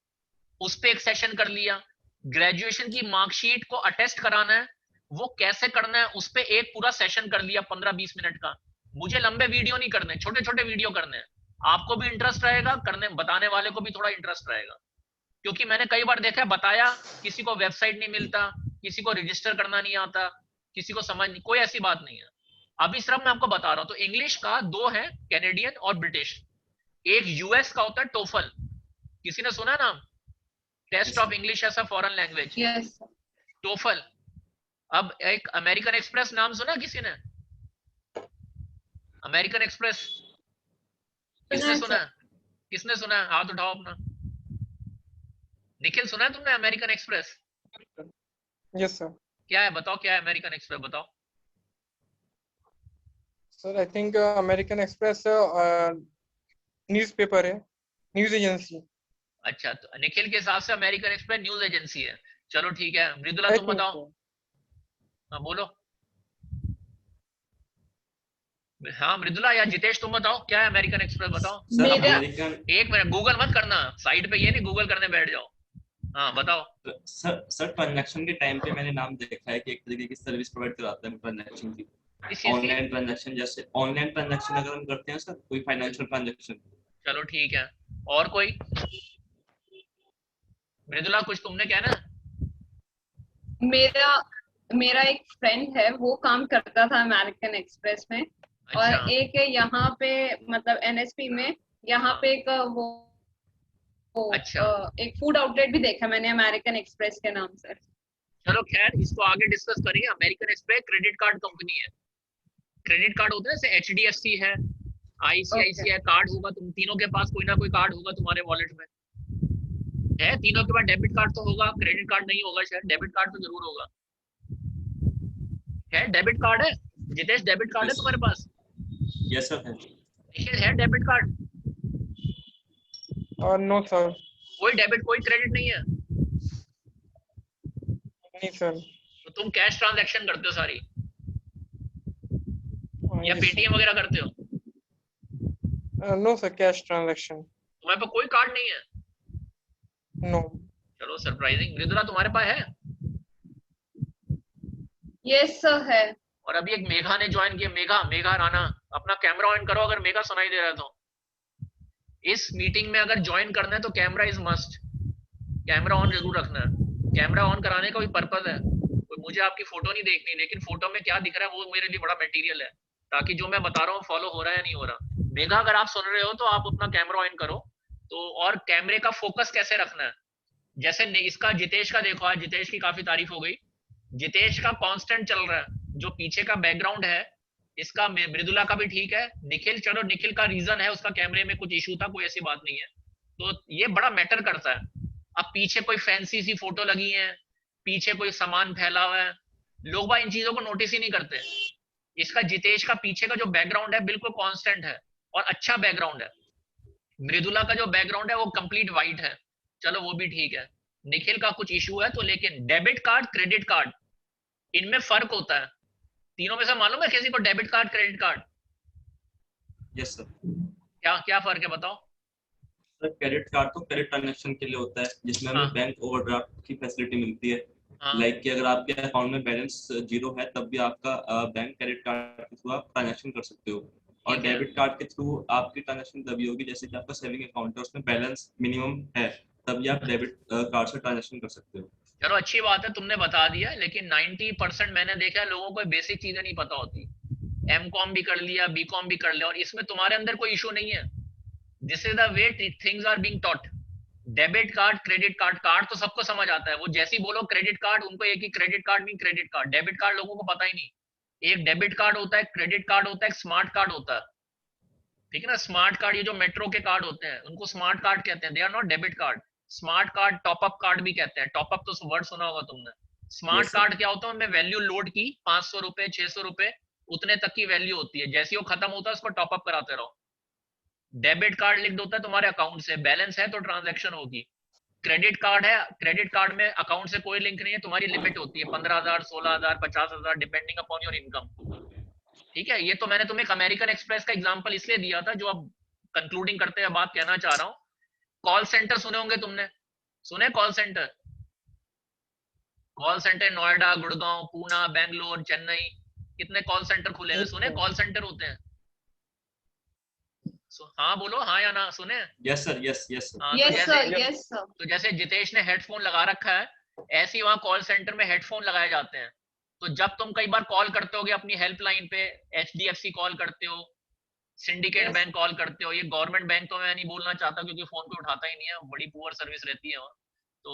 Speaker 1: उस पे एक सेशन कर लिया। ग्रेजुएशन की मार्कशीट को अटेस्ट कराना है, वो कैसे करना है, उस पे एक पूरा सेशन कर लिया 15-20 मिनट का। मुझे लंबे वीडियो नहीं करने, छोटे छोटे वीडियो करने हैं। आपको भी इंटरेस्ट रहेगा करने, बताने वाले को भी थोड़ा इंटरेस्ट रहेगा, क्योंकि मैंने कई बार देखा है बताया, किसी को वेबसाइट नहीं मिलता, किसी को रजिस्टर करना नहीं आता, किसी को समझ नहीं, कोई ऐसी बात नहीं है। अभी सिर्फ मैं आपको बता रहा हूं। तो इंग्लिश का दो है, कैनेडियन और ब्रिटिश। एक यूएस का होता है टोफल, किसी ने सुना नाम? Test of English as a foreign language,
Speaker 3: yes
Speaker 1: TOEFL. अब एक अमेरिकन एक्सप्रेस नाम सुना किसी ने? अमेरिकन एक्सप्रेस किसने सुना है? किसने सुना है? हाथ उठाओ अपना। निखिल सुना है तुमने अमेरिकन एक्सप्रेस?
Speaker 5: Yes sir.
Speaker 1: क्या है बताओ, क्या है अमेरिकन एक्सप्रेस बताओ।
Speaker 5: Sir I think American express newspaper है, न्यूज़ एजेंसी।
Speaker 1: अच्छा, तो निखिल के हिसाब से अमेरिकन एक्सप्रेस न्यूज एजेंसी है। चलो ठीक है, मृदुला
Speaker 5: आई
Speaker 1: तुम
Speaker 5: थिंक
Speaker 1: बताओ। हाँ बोलो। हाँ मृदुला या जितेश तुम बताओ, क्या है अमेरिकन एक्सप्रेस बताओ।
Speaker 2: सर
Speaker 3: मेरा
Speaker 2: अमेरिकन
Speaker 1: एक मिनट, गूगल मत करना, साइड पे ये नहीं गूगल करने बैठ जाओ। हाँ बताओ।
Speaker 2: सर ट्रांजैक्शन के टाइम पे मैंने नाम देखा है कि एक तरीके की सर्विस प्रोवाइड कराता है ट्रांजैक्शन की।
Speaker 1: इस चीज की?
Speaker 2: ऑनलाइन ट्रांजैक्शन, जैसे ऑनलाइन ट्रांजैक्शन अगर हम करते हैं सर, कोई फाइनेंशियल ट्रांजैक्शन।
Speaker 1: चलो ठीक है, और कोई? मृदुला कुछ तुमने क्या ना?
Speaker 3: मेरा मेरा एक फ्रेंड है, वो काम करता था अमेरिकन एक्सप्रेस में।
Speaker 1: अच्छा
Speaker 3: और एक है यहाँ पे, मतलब एनएसपी में, यहाँ पे एक वो
Speaker 1: अच्छा,
Speaker 3: एक फूड आउटलेट भी देखा मैंने अमेरिकन एक्सप्रेस के नाम से।
Speaker 1: चलो खैर इसको आगे डिस्कस करेंगे। American express credit card company है। क्रेडिट कार्ड होते हैं जैसे एचडीएफसी है, आईसीआईसीआई कार्ड होगा, तुम तीनों के पास कोई ना कोई कार्ड होगा तुम्हारे वॉलेट में है। तीनों के पास डेबिट कार्ड तो होगा, क्रेडिट कार्ड नहीं होगा शायद, डेबिट कार्ड तो जरूर होगा। है डेबिट कार्ड है? जितेश डेबिट कार्ड है तुम्हारे पास?
Speaker 2: यस सर है।
Speaker 1: निखिल है डेबिट कार्ड?
Speaker 5: और नो सर।
Speaker 1: कोई डेबिट कोई क्रेडिट नहीं है?
Speaker 5: नहीं सर।
Speaker 1: तो तुम कैश ट्रांजैक्शन करते हो सारी, या पेटीएम वगैरह करते हो?
Speaker 5: No sir, cash transaction.
Speaker 1: तुम्हारे पास कोई कार्ड नहीं है?
Speaker 5: नो।
Speaker 1: चलो सरप्राइजिंग। मृदुला तुम्हारे पास है?
Speaker 3: यस सर है।
Speaker 1: और अभी एक मेघा ने ज्वाइन किया, मेघा, मेघा राणा। अपना कैमरा ऑन करो अगर मेघा सुनाई दे रहा है तो। इस मीटिंग में अगर ज्वाइन करना है तो camera is must, camera on जरूर रखना है। कैमरा ऑन कराने का भी पर्पज है, कोई मुझे आपकी फोटो नहीं देखनी, लेकिन फोटो में क्या दिख रहा है वो मेरे लिए बड़ा मटेरियल है, ताकि जो मैं बता रहा हूँ फॉलो हो रहा है या नहीं हो रहा। मेघा अगर आप सुन रहे हो तो आप अपना कैमरा ऑन करो। तो और कैमरे का फोकस कैसे रखना है, जैसे इसका जितेश का देखो, आज जितेश की काफी तारीफ हो गई। जितेश का कांस्टेंट चल रहा है, जो पीछे का बैकग्राउंड है। इसका मृदुला का भी ठीक है। निखिल, चलो निखिल का रीजन है, उसका कैमरे में कुछ इशू था, कोई ऐसी बात नहीं है। तो ये बड़ा मैटर करता है। अब पीछे कोई फैंसी सी फोटो लगी है, पीछे कोई सामान फैला हुआ है, लोग बाग इन चीजों को नोटिस ही नहीं करते। इसका जितेश का पीछे का जो बैकग्राउंड है बिल्कुल कांस्टेंट है और अच्छा बैकग्राउंड है। मृदुला का जो बैकग्राउंड है वो कंप्लीट वाइट है, चलो वो भी ठीक है। निखिल का कुछ इशू है तो, लेकिन डेबिट कार्ड क्रेडिट कार्ड इनमें फर्क होता है। तीनों में से मालूम है किसी को debit card credit card?
Speaker 2: Yes sir.
Speaker 1: क्या क्या फर्क है बताओ।
Speaker 2: सर क्रेडिट कार्ड तो क्रेडिट ट्रांजैक्शन के लिए होता है, जिसमें हमें
Speaker 1: हाँ।
Speaker 2: बैंक ओवरड्राफ्ट की फैसिलिटी मिलती है।
Speaker 1: हाँ
Speaker 2: लाइक कि अगर आपके अकाउंट में बैलेंस 0 है, तब भी आपका बैंक क्रेडिट कार्ड के थ्रू आप ट्रांजैक्शन कर सकते हो। और
Speaker 1: ठीक है।
Speaker 2: डेबिट कार्ड के थ्रू आपकी ट्रांजैक्शन तभी होगी जैसे कि आपका सेविंग अकाउंट है, उसमें बैलेंस मिनिमम है, तभी आप डेबिट कार्ड से ट्रांजैक्शन कर सकते हो।
Speaker 1: चलो अच्छी बात है तुमने बता दिया, लेकिन 90% मैंने देखा है लोगों को बेसिक चीजें नहीं पता होती। एमकॉम भी कर लिया, बीकॉम भी कर लिया, और इसमें तुम्हारे अंदर कोई इशू नहीं है। This is the way things are being taught. Debit card credit card, card तो सबको समझ आता है, वो जैसे ही बोलो क्रेडिट कार्ड, उनको एक ही क्रेडिट कार्ड नहीं क्रेडिट कार्ड। डेबिट कार्ड लोगों को पता ही नहीं। एक डेबिट कार्ड होता है, क्रेडिट कार्ड होता है, एक स्मार्ट कार्ड होता है। ठीक है ना? स्मार्ट कार्ड, ये जो मेट्रो के कार्ड होते हैं उनको स्मार्ट कार्ड कहते हैं, they are not debit card. Smart card top up card भी कहते हैं, टॉपअप तो वर्ड सुना होगा तुमने। Smart
Speaker 2: Yes, sir.
Speaker 1: कार्ड क्या होता है, उनमें वैल्यू लोड की 500 रुपए 600 रुपए उतने तक की वैल्यू होती है, जैसे वो खत्म होता है उसको टॉपअप कराते रहो। डेबिट कार्ड लिंक्ड होता है तुम्हारे अकाउंट से, बैलेंस है तो ट्रांजैक्शन होगी। क्रेडिट कार्ड है, क्रेडिट कार्ड में अकाउंट से कोई लिंक नहीं है, तुम्हारी लिमिट होती है 15,000 16,000 50,000 डिपेंडिंग अपॉन योर इनकम। ठीक है, ये तो मैंने तुम्हें अमेरिकन एक्सप्रेस का एग्जांपल इसलिए दिया था, जो अब कंक्लूडिंग करते हुए बात कहना चाह रहा हूँ। कॉल सेंटर सुने होंगे तुमने, सुने call centre? Call centre Noida, Gurgaon, Poona, Bangalore, Chennai, कितने कॉल सेंटर खुले हैं, सुने कॉल सेंटर होते हैं? हाँ बोलो, हाँ या ना, सुने?
Speaker 2: Yes sir, yes yes sir.
Speaker 1: हाँ,
Speaker 3: यस सर, यस सर।
Speaker 1: तो जैसे जितेश ने हेडफोन लगा रखा है, ऐसे ही वहां कॉल सेंटर में हेडफोन लगाए जाते हैं। तो जब तुम कई बार कॉल करते होगे अपनी हेल्पलाइन पे, एचडीएफसी कॉल करते हो, सिंडिकेट
Speaker 3: Yes.
Speaker 1: बैंक कॉल करते हो, ये गवर्नमेंट बैंक तो मैं नहीं बोलना चाहता क्योंकि फोन पे उठाता ही नहीं है, बड़ी पुअर सर्विस रहती है वहाँ। तो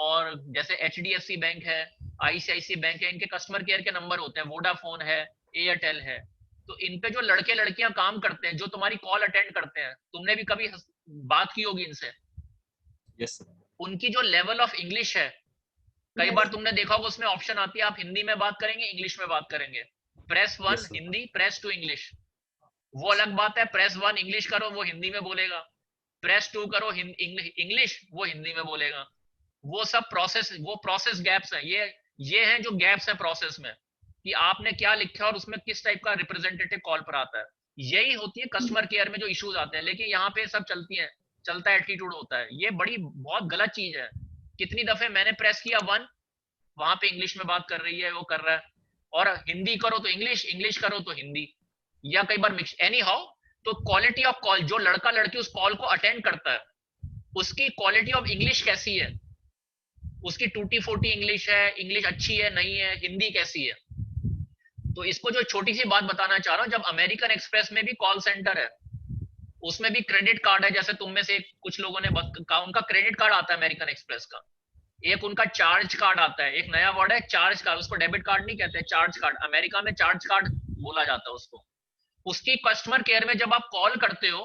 Speaker 1: और जैसे HDFC बैंक है, ICICI बैंक है, इनके कस्टमर केयर के नंबर होते हैं, वोडाफोन है, एयरटेल है। तो इन पे जो लड़के लड़कियां काम करते हैं, जो तुम्हारी कॉल अटेंड करते हैं, तुमने भी कभी बात की होगी इनसे,
Speaker 2: यस सर।
Speaker 1: उनकी जो लेवल ऑफ इंग्लिश है, कई
Speaker 3: Yes.
Speaker 1: बार तुमने देखा होगा उसमें ऑप्शन आती है आप हिंदी में बात करेंगे, इंग्लिश में बात करेंगे। Press 1
Speaker 2: Yes, sir.
Speaker 1: Hindi, press 2 English. वो अलग बात है, प्रेस 1 इंग्लिश करो वो हिंदी में बोलेगा, प्रेस 2 करो इंग्लिश वो हिंदी में बोलेगा। वो सब प्रोसेस गैप्स हैं, ये हैं जो गैप्स हैं प्रोसेस में, कि आपने क्या लिखा है और उसमें किस टाइप का रिप्रेजेंटेटिव कॉल पर आता है। यही होती है कस्टमर केयर में जो इश्यूज आते हैं, लेकिन यहाँ पे सब चलता है, एटीट्यूड होता है। ये बहुत गलत चीज है। कितनी दफे मैंने प्रेस किया 1, वहां पे इंग्लिश में बात कर रही है, वो कर रहा है, और हिंदी करो तो इंग्लिश करो तो हिंदी, या कई बार मिक्स, एनी हाउ। तो क्वालिटी ऑफ कॉल, जो लड़का लड़की उस कॉल को अटेंड करता है, उसकी क्वालिटी ऑफ इंग्लिश कैसी है, उसकी टूटी फोटी इंग्लिश है, इंग्लिश अच्छी है नहीं है, हिंदी कैसी है। तो इसको जो छोटी सी बात बताना चाह रहा हूं, जब अमेरिकन एक्सप्रेस में भी कॉल सेंटर है, उसमें भी क्रेडिट कार्ड है, जैसे तुम में से कुछ लोगों ने कहा, उनका क्रेडिट कार्ड आता है अमेरिकन एक्सप्रेस का, एक उनका चार्ज कार्ड आता है, एक नया वर्ड है चार्ज कार्ड, उसको डेबिट कार्ड नहीं कहते, चार्ज कार्ड, अमेरिका में चार्ज कार्ड बोला जाता है उसको। उसकी कस्टमर केयर में जब आप कॉल करते हो,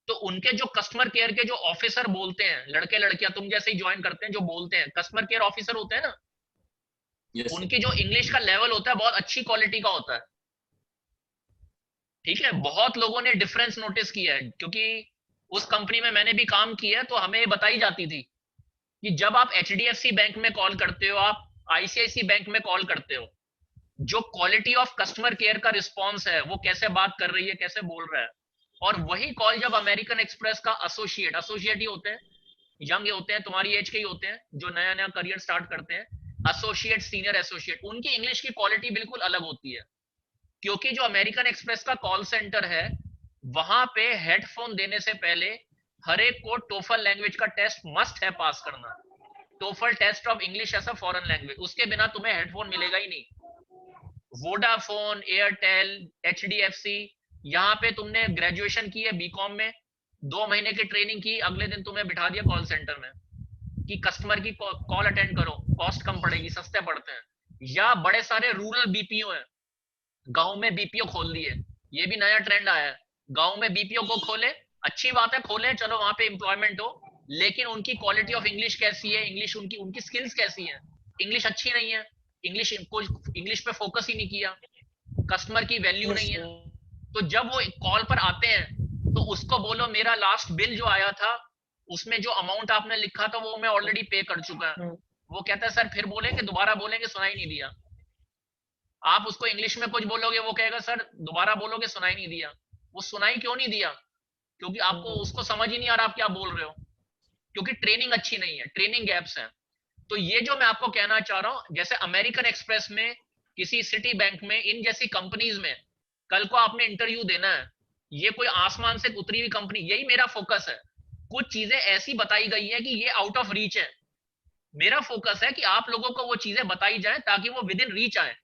Speaker 1: तो उनके जो कस्टमर केयर के जो ऑफिसर बोलते हैं, लड़के लड़कियां तुम जैसे ही ज्वाइन करते हैं, जो बोलते हैं, कस्टमर केयर ऑफिसर होते हैं ना,
Speaker 2: यस
Speaker 1: उनकी जो इंग्लिश का लेवल होता है बहुत अच्छी क्वालिटी का होता है। ठीक है, बहुत लोगों ने डिफरेंस नोटिस किया है, क्योंकि उस कंपनी में मैंने भी काम किया, तो हमें बताई जाती थी कि जब आप HDFC बैंक में कॉल करते हो, आप ICICI बैंक में कॉल करते हो, जो क्वालिटी ऑफ कस्टमर केयर का रिस्पॉन्स है, वो कैसे बात कर रही है, कैसे बोल रहा है। और वही कॉल जब अमेरिकन एक्सप्रेस का एसोसिएट ही होते हैं, यंग होते हैं, तुम्हारी एज के ही होते हैं, जो नया नया करियर स्टार्ट करते हैं, एसोसिएट, सीनियर एसोसिएट, उनकी इंग्लिश की क्वालिटी बिल्कुल अलग होती है। क्योंकि जो अमेरिकन एक्सप्रेस का कॉल सेंटर है, वहां पे हेडफोन देने से पहले हर एक को टोफल लैंग्वेज का टेस्ट मस्ट है पास करना, TOEFL test of English as a foreign language, उसके बिना तुम्हें हेडफोन मिलेगा ही नहीं। वोडाफोन, एयरटेल, HDFC, यहाँ पे तुमने ग्रेजुएशन की है बीकॉम में, 2 महीने की ट्रेनिंग की, अगले दिन तुम्हें बिठा दिया कॉल सेंटर में कि कस्टमर की कॉल अटेंड करो, कॉस्ट कम पड़ेगी, सस्ते पड़ते हैं। या बड़े सारे रूरल BPO हैं, गांव में BPO खोल दिए, ये भी नया ट्रेंड आया है, गांव में BPO को खोले, अच्छी बात है, खोले, चलो वहां पे एम्प्लॉयमेंट हो, लेकिन उनकी क्वालिटी ऑफ इंग्लिश कैसी है, इंग्लिश उनकी स्किल्स कैसी है, इंग्लिश अच्छी नहीं है, इंग्लिश पे फोकस ही नहीं किया, कस्टमर की वैल्यू नहीं है। तो जब वो कॉल पर आते हैं, तो उसको बोलो मेरा लास्ट बिल जो आया था, उसमें जो अमाउंट आपने लिखा था वो मैं ऑलरेडी पे कर चुका है। वो कहता है सर फिर बोलेंगे, दोबारा बोलेंगे, सुनाई नहीं दिया। आप उसको इंग्लिश में कुछ बोलोगे, वो कहेगा सर दोबारा बोलोगे, सुनाई नहीं दिया। वो सुनाई क्यों नहीं दिया? क्योंकि आपको उसको समझ ही नहीं आ रहा आप क्या बोल रहे हो, क्योंकि ट्रेनिंग अच्छी नहीं है, ट्रेनिंग गैप्स हैं। तो ये जो मैं आपको कहना चाह रहा हूं, जैसे अमेरिकन एक्सप्रेस में, किसी सिटी बैंक में, इन जैसी कंपनीज में कल को आपने इंटरव्यू देना है, ये कोई आसमान से उतरी हुई कंपनी, यही मेरा फोकस है। कुछ चीजें ऐसी बताई गई है कि ये आउट ऑफ रीच है, मेरा फोकस है कि आप लोगों को वो चीजें बताई जाए ताकि वो विद इन रीच आए।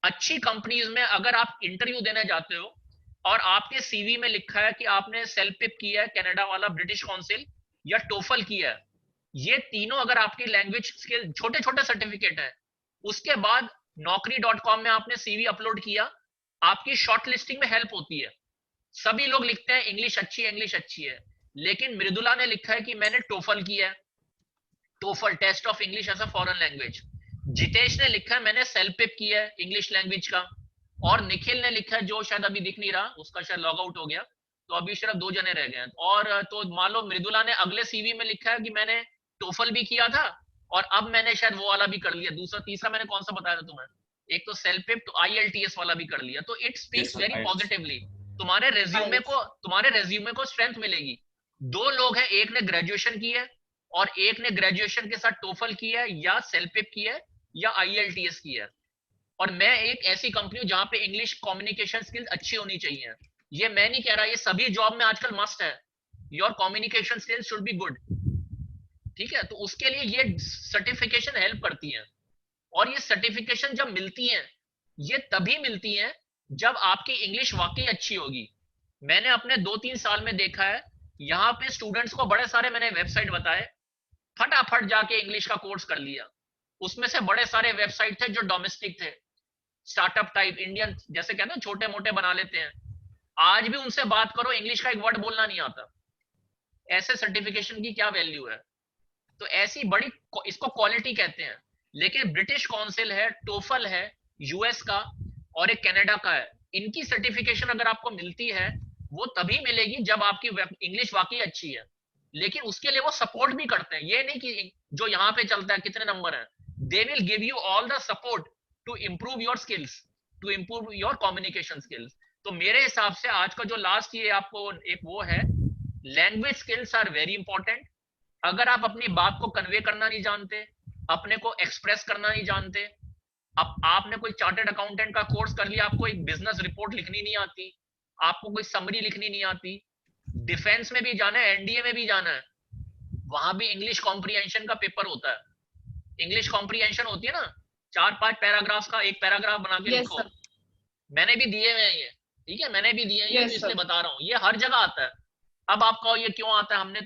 Speaker 1: अच्छी कंपनीज में अगर आप इंटरव्यू देने जाते हो और आपके CV में लिखा है कि आपने सेल्पिप किया है, कनाडा वाला, ब्रिटिश काउंसिल, या टोफल किया है, ये तीनों अगर आपकी लैंग्वेज स्किल, छोटे छोटे सर्टिफिकेट है, उसके बाद naukri.com में आपने CV अपलोड किया, आपकी शॉर्ट लिस्टिंग में हेल्प होती है। सभी लोग लिखते हैं इंग्लिश अच्छी है, लेकिन मृदुला ने लिखा है कि मैंने टोफल किया है, TOEFL test of English as a foreign language. Jitesh ने लिखा है मैंने सेल्पिप किया है इंग्लिश लैंग्वेज का, और निखिल ने लिखा है, जो शायद अभी दिख नहीं रहा, उसका शायद लॉग आउट हो गया, तो अभी सिर्फ 2 जने रह गए। और तो मान लो मृदुला ने अगले CV में लिखा है कि मैंने टोफल भी किया था और अब मैंने शायद वो वाला भी कर लिया, दूसरा तीसरा मैंने कौन सा बताया था तुम्हें, एक तो सेल्पिप, तो IELTS वाला भी कर लिया। तो इट स्पीक्स वेरी पॉजिटिवली, तुम्हारे रेज्यूमे को स्ट्रेंथ मिलेगी। 2 लोग हैं, एक ने ग्रेजुएशन की है और एक ने ग्रेजुएशन के साथ टोफल किया है, या सेल्पिप किया है, या IELTS किया है। और मैं एक ऐसी कंपनी हूं जहां पे इंग्लिश कम्युनिकेशन स्किल्स अच्छी होनी चाहिए। ये मैं नहीं कह रहा, ये सभी जॉब में आजकल मस्ट है, your communication skills should be good. ठीक है, तो उसके लिए ये सर्टिफिकेशन हेल्प करती है। और ये सर्टिफिकेशन जब मिलती है, ये तभी मिलती है जब आपकी इंग्लिश वाकई अच्छी होगी। मैंने अपने 2-3 साल में देखा है, यहाँ पे स्टूडेंट्स को बड़े सारे मैंने वेबसाइट बताए, फटाफट जाके इंग्लिश का कोर्स कर लिया। उसमें से बड़े सारे वेबसाइट थे जो डोमेस्टिक थे, स्टार्टअप टाइप इंडियन, जैसे कहते हैं छोटे मोटे बना लेते हैं। आज भी उनसे बात करो, इंग्लिश का एक वर्ड बोलना नहीं आता। ऐसे सर्टिफिकेशन की क्या वैल्यू है? तो ऐसी बड़ी, इसको क्वालिटी कहते हैं। लेकिन ब्रिटिश काउंसिल है, टोफल है यूएस का, और एक कनाडा का है, इनकी सर्टिफिकेशन अगर आपको मिलती है वो तभी मिलेगी जब आपकी इंग्लिश वाकई अच्छी है। लेकिन उसके लिए वो सपोर्ट भी करते हैं, ये नहीं कि जो यहाँ पे चलता है कितने नंबर है, they will give you all the support to improve your skills, to improve your communication skills. तो मेरे हिसाब से आज का जो लास्ट ये आपको एक वो है, language skills are very important. अगर आप अपनी बात को कन्वे करना नहीं जानते, अपने को एक्सप्रेस करना नहीं जानते, अब आपने कोई चार्टर्ड अकाउंटेंट का कोर्स कर लिया, आपको एक बिजनेस रिपोर्ट लिखनी नहीं आती, आपको कोई समरी लिखनी नहीं आती, डिफेंस में भी जाना है, एनडीए में भी जाना है, वहां भी इंग्लिश कॉम्प्रिहेंशन का पेपर होता है। इंग्लिश कॉम्प्रिहेंशन होती है ना, 4-5 पैराग्राफ्स का एक पैराग्राफ बना के लिखो। मैंने भी दिए हुए हैं ये, ठीक है, मैंने भी दिए हैं ये, इसलिए बता रहा हूँ, ये हर जगह आता है। अब आप कहो ये क्यों आता है, हमें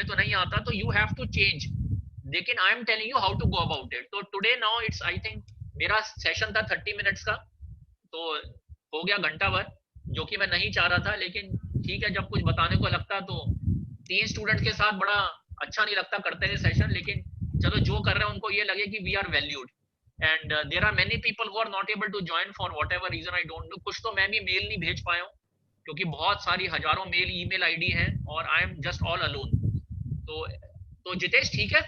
Speaker 1: तो नहीं आता, तो यू हैव टू चेंज। लेकिन I am telling you how to go about it. तो today now it's, I think मेरा सेशन था 30 मिनट्स का, तो हो गया घंटा भर, जो कि मैं नहीं चाह रहा था। लेकिन ठीक है, जब कुछ बताने को लगता तो 3 स्टूडेंट के साथ बड़ा अच्छा नहीं लगता करते हैं सेशन, लेकिन चलो जो कर रहे हैं उनको ये लगे कि we are valued. And there are many people who are not able to join for whatever reason, I don't know. कुछ तो मैं भी मेल नहीं भेज पाया हूँ, क्योंकि बहुत सारी हजारों मेल ईमेल आईडी हैं और I am just all alone. तो जितेश ठीक है,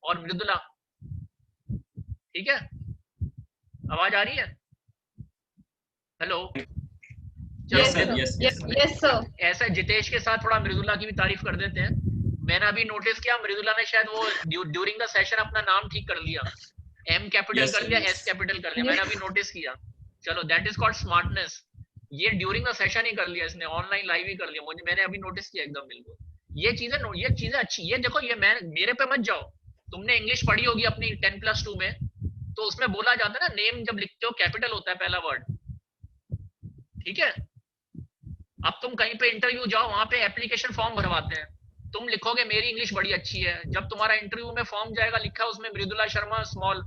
Speaker 1: और मृदुला ठीक है, आवाज आ रही है? Hello,
Speaker 2: Yes, sir. Yes, sir.
Speaker 1: ऐसा जितेश के साथ थोड़ा मृदुला की भी तारीफ कर देते हैं। मैंने अभी नोटिस किया मृदुला ने शायद वो ड्यूरिंग द सेशन अपना नाम ठीक कर लिया, एम कैपिटल कर लिया, एस कैपिटल कर लिया, मैंने अभी नोटिस किया। चलो, दैट इज कॉल्ड स्मार्टनेस। ये ड्यूरिंग द सेशन ही कर लिया इसने, ऑनलाइन लाइव ही कर लिया, मैंने अभी नोटिस किया एकदम बिल्कुल। ये चीजें अच्छी, ये देखो, ये मेरे पे मत जाओ। तुमने इंग्लिश पढ़ी होगी अपनी 10+2 में, तो उसमें बोला जाता है ना, नेम जब लिखते हो कैपिटल होता है पहला वर्ड, ठीक है। अब तुम कहीं पे इंटरव्यू जाओ, वहां पे एप्लीकेशन फॉर्म भरवाते हैं, तुम लिखोगे मेरी इंग्लिश बड़ी अच्छी है, जब तुम्हारा इंटरव्यू में फॉर्म जाएगा लिखा उसमें मृदुला शर्मा स्मॉल।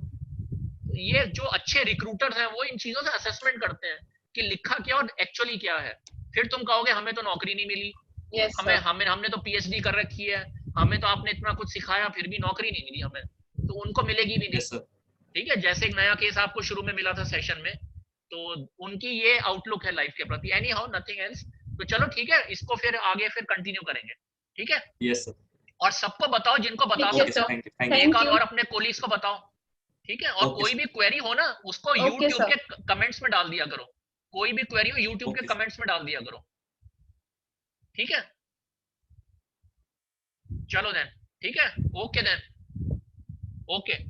Speaker 1: ये जो अच्छे रिक्रूटर्स हैं वो इन चीजों से असेसमेंट करते हैं कि लिखा क्या और एक्चुअली क्या है। फिर तुम कहोगे हमें तो नौकरी नहीं मिली, हमने तो पीएचडी कर रखी है, हमें तो आपने इतना कुछ सिखाया फिर भी नौकरी नहीं मिली हमें, तो उनको मिलेगी भी नहीं। ठीक है, जैसे एक नया केस आपको शुरू में मिला था सेशन में, तो उनकी ये आउटलुक है लाइफ के प्रति। Any how, nothing else. तो चलो ठीक है, इसको फिर आगे फिर कंटिन्यू करेंगे, ठीक है।
Speaker 2: Yes sir.
Speaker 1: और सबको बताओ जिनको बता सकते हो, एक और अपने कोलीग्स को बताओ, ठीक है। और कोई भी क्वेरी हो ना, उसको यूट्यूब के कमेंट्स में डाल दिया करो, कोई भी क्वेरी हो यूट्यूब के कमेंट्स में डाल दिया करो, ठीक है। चलो देन, ठीक है, ओके देन, ओके।